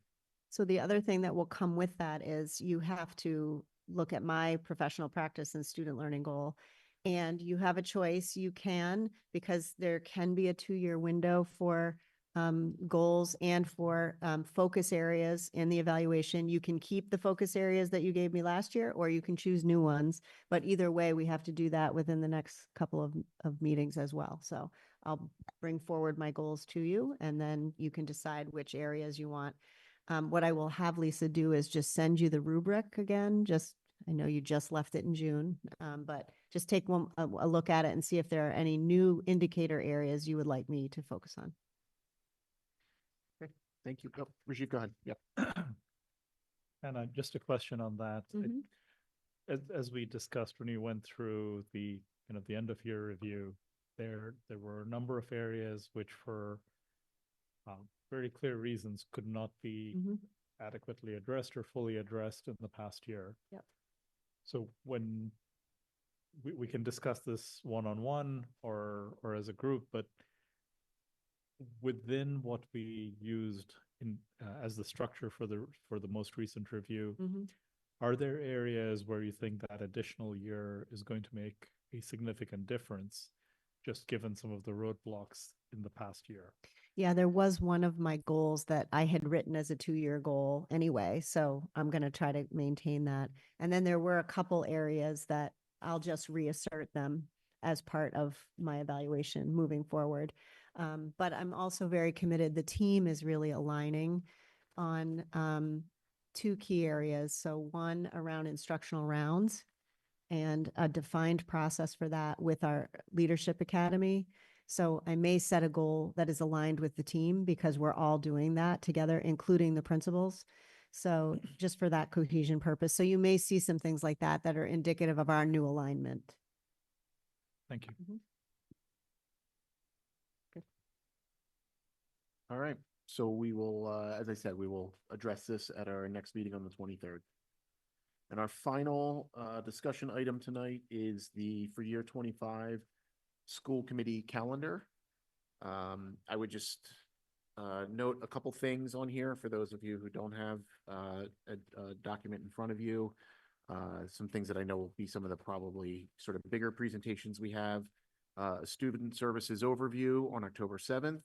So the other thing that will come with that is you have to look at my professional practice and student learning goal. And you have a choice. You can, because there can be a 2-year window for goals and for focus areas in the evaluation. You can keep the focus areas that you gave me last year, or you can choose new ones. But either way, we have to do that within the next couple of meetings as well. So I'll bring forward my goals to you, and then you can decide which areas you want. What I will have Lisa do is just send you the rubric again. I know you just left it in June, but just take a look at it and see if there are any new indicator areas you would like me to focus on. Okay, thank you. Oh, Rajiv, go ahead. Yep. And just a question on that. As we discussed when you went through the the end of year review, there were a number of areas which for very clear reasons could not be adequately addressed or fully addressed in the past year. Yep. So when we can discuss this one-on-one or as a group, but within what we used in as the structure for the most recent review, are there areas where you think that additional year is going to make a significant difference, just given some of the roadblocks in the past year? Yeah, there was one of my goals that I had written as a 2-year goal anyway, so I'm going to try to maintain that. And then there were a couple areas that I'll just reassert them as part of my evaluation moving forward. But I'm also very committed. The team is really aligning on 2 key areas. So one around instructional rounds and a defined process for that with our Leadership Academy. So I may set a goal that is aligned with the team because we're all doing that together, including the principals. So just for that cohesion purpose. So you may see some things like that that are indicative of our new alignment. Thank you. All right. So we will, as I said, we will address this at our next meeting on the 23rd. And our final discussion item tonight is the for year 25 school committee calendar. I would just note a couple things on here for those of you who don't have a document in front of you. Some things that I know will be some of the probably sort of bigger presentations we have. A student services overview on October 7th.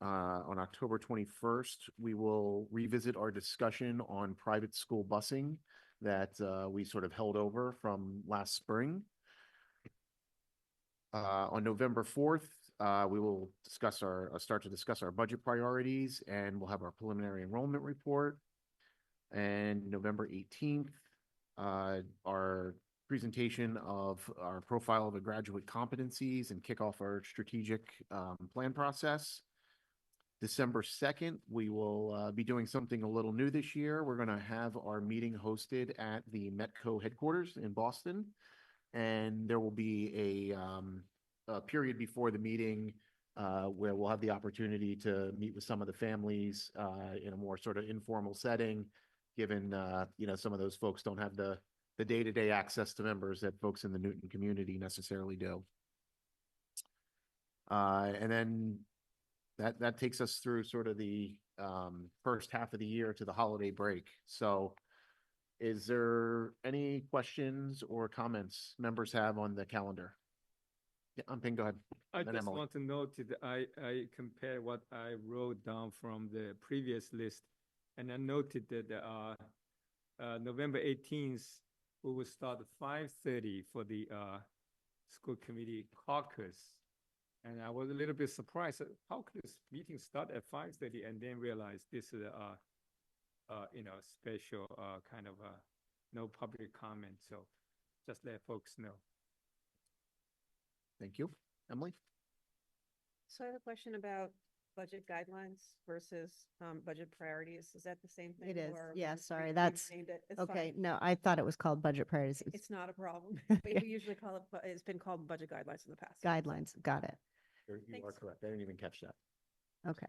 On October 21st, we will revisit our discussion on private school busing that we sort of held over from last spring. On November 4th, we will discuss start to discuss our budget priorities, and we'll have our preliminary enrollment report. And November 18th, our presentation of our profile of the graduate competencies and kick off our strategic plan process. December 2nd, we will be doing something a little new this year. We're going to have our meeting hosted at the Metco headquarters in Boston. And there will be a period before the meeting where we'll have the opportunity to meet with some of the families in a more sort of informal setting, given some of those folks don't have the day-to-day access to members that folks in the Newton community necessarily do. And then that takes us through sort of the first half of the year to the holiday break. So is there any questions or comments members have on the calendar? Yeah, Ping, go ahead. I Then just Emily. want to note that I compare what I wrote down from the previous list, and I noted that November 18th, we will start at 5:30 for the school committee caucus. And I was a little bit surprised. How could this meeting start at 5:30 and then realize this is a special kind of no public comment. So just let folks know. Thank you. Emily? So I have a question about budget guidelines versus budget priorities. Is that the same thing? It is. or Yeah, we sorry. renamed it? It's Okay. fine. No, I thought it was called budget priorities. It's not a problem. We usually call it, it's been called budget guidelines in the past. Guidelines. Got it. You are Thanks. correct. I didn't even catch that. Okay.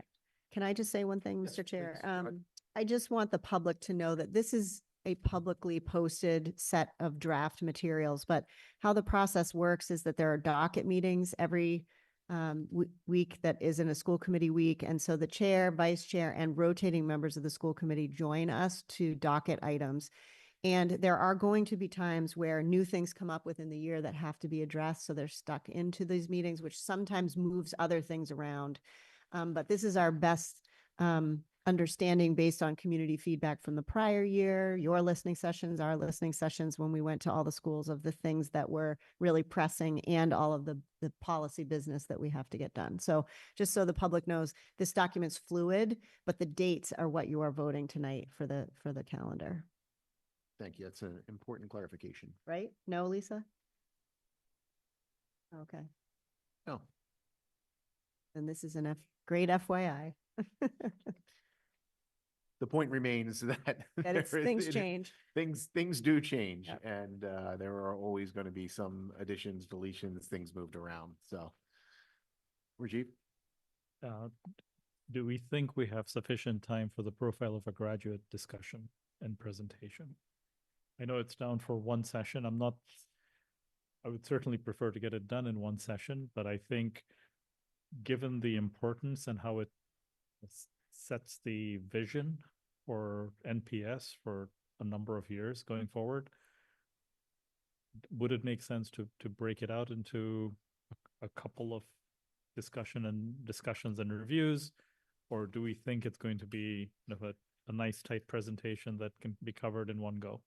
Can I just say one thing, Yes, Mr. Chair? please. Go ahead. I just want the public to know that this is a publicly posted set of draft materials, but how the process works is that there are docket meetings every week that is in a school committee week. And so the chair, vice chair, and rotating members of the school committee join us to docket items. And there are going to be times where new things come up within the year that have to be addressed. So they're stuck into these meetings, which sometimes moves other things around. But this is our best understanding based on community feedback from the prior year, your listening sessions, our listening sessions when we went to all the schools of the things that were really pressing and all of the policy business that we have to get done. So just so the public knows, this document's fluid, but the dates are what you are voting tonight for the calendar. Thank you. That's an important clarification. Right? No, Lisa? Okay. No. And this is great FYI. The point remains that Things change. Things do change, Yep. and there are always going to be some additions, deletions, things moved around. So, Rajiv? Do we think we have sufficient time for the profile of a graduate discussion and presentation? I know it's down for one session. I would certainly prefer to get it done in one session, but I think given the importance and how it sets the vision for NPS for a number of years going forward, would it make sense to break it out into a couple of discussions and reviews? Or do we think it's going to be a nice tight presentation that can be covered in one go?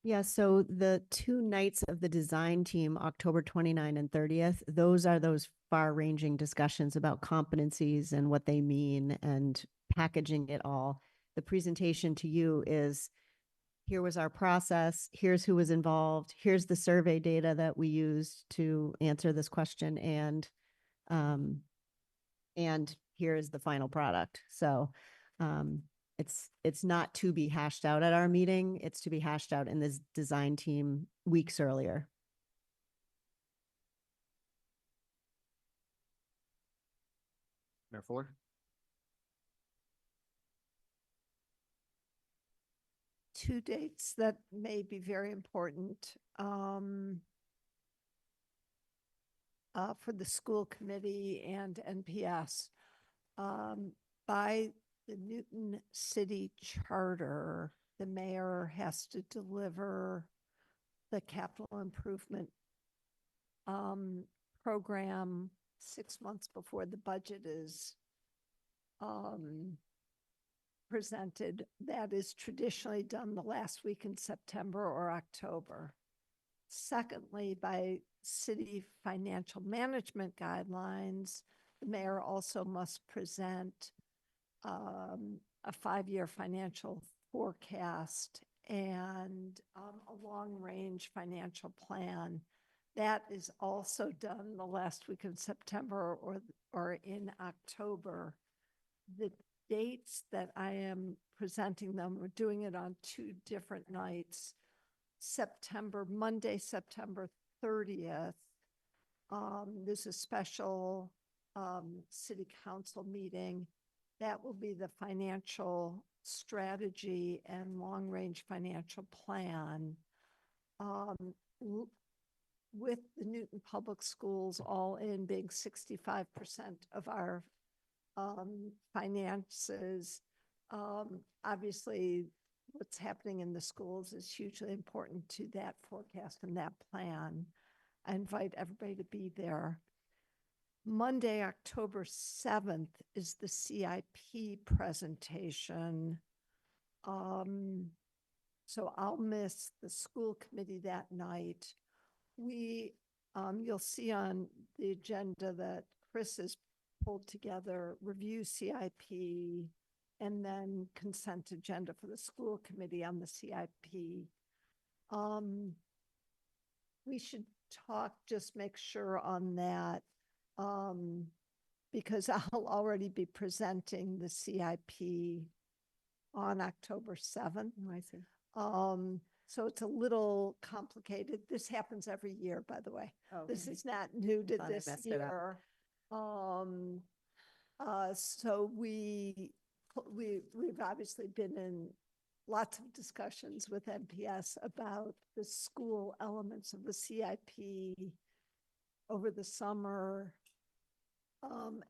Yeah, so the 2 nights of the design team, October 29 and 30th, those are those far-ranging discussions about competencies and what they mean and packaging it all. The presentation to you is, here was our process, here's who was involved, here's the survey data that we used to answer this question, and here is the final product. So it's not to be hashed out at our meeting. It's to be hashed out in this design team weeks earlier. Mayor Fuller? Two dates that may be very important for the school committee and NPS. By the Newton City Charter, the mayor has to deliver the capital improvement program 6 months before the budget is presented. That is traditionally done the last week in September or October. Secondly, by city financial management guidelines, the mayor also must present a 5-year financial forecast and a long-range financial plan. That is also done the last week of September or in October. The dates that I am presenting them, we're doing it on 2 different nights. Monday, September 30th, there's a special city council meeting. That will be the financial strategy and long-range financial plan. With the Newton Public Schools all in being 65% of our finances, obviously what's happening in the schools is hugely important to that forecast and that plan. I invite everybody to be there. Monday, October 7th is the CIP presentation. So I'll miss the school committee that night. You'll see on the agenda that Chris has pulled together review CIP and then consent agenda for the school committee on the CIP. We should talk, just make sure on that, because I'll already be presenting the CIP on October 7th. Oh, I see. So it's a little complicated. This happens every year, by the way. Oh, This okay. is not new to Thought I this messed it up. year. So we've obviously been in lots of discussions with NPS about the school elements of the CIP over the summer.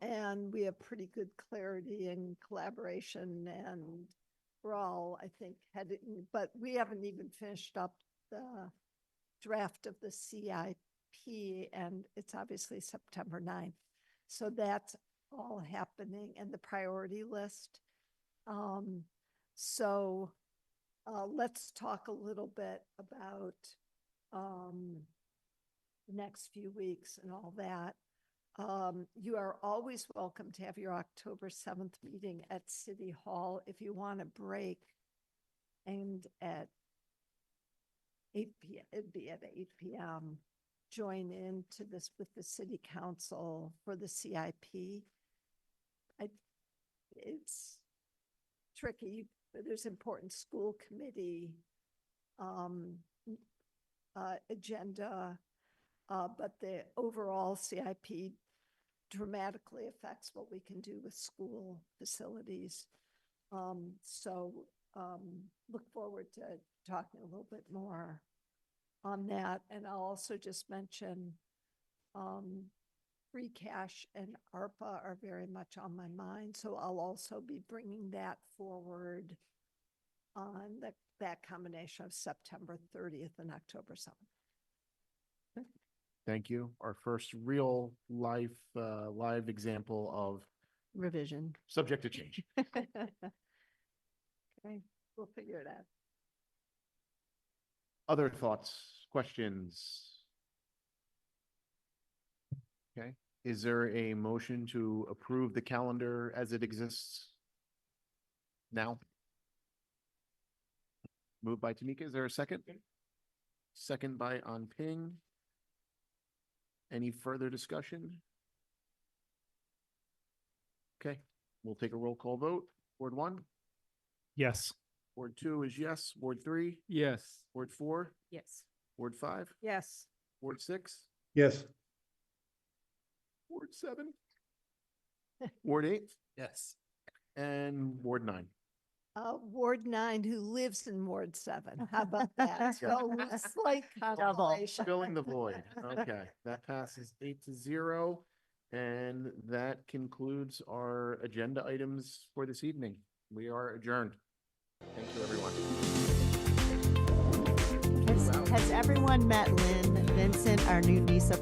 And we have pretty good clarity and collaboration, and we're all, I think, heading, but we haven't even finished up the draft of the CIP, and it's obviously September 9th. So that's all happening, and the priority list. Let's talk a little bit about the next few weeks and all that. You are always welcome to have your October 7th meeting at City Hall. If you want a break, and at 8 p.m., it'd be at 8 p.m., join into this with the City Council for the CIP. It's tricky. There's important school committee agenda, but the overall CIP dramatically affects what we can do with school facilities. So look forward to talking a little bit more on that. And I'll also just mention free cash and ARPA are very much on my mind. So I'll also be bringing that forward on that combination of September 30th and October 7th. Thank you. Our first real life, live example of Revision. subject to change. Okay, we'll figure it out. Other thoughts, questions? Okay, is there a motion to approve the calendar as it exists now? Moved by Tamika, is there a second? Second by Anping. Any further discussion? Okay, we'll take a roll call vote. Ward 1, Yes. Ward 2 is yes, Ward 3, Yes. Ward 4, Yes. Ward 5, Yes. Ward 6, Yes, Ward 7, Ward 8, Yes. and Ward 9. Ward 9 who lives in Ward 7. How about that? So slight consolation. Filling the void. Okay, that passes 8-0. And that concludes our agenda items for this evening. We are adjourned. Thank you, everyone. Has everyone met Lynn Vincent, our new NISA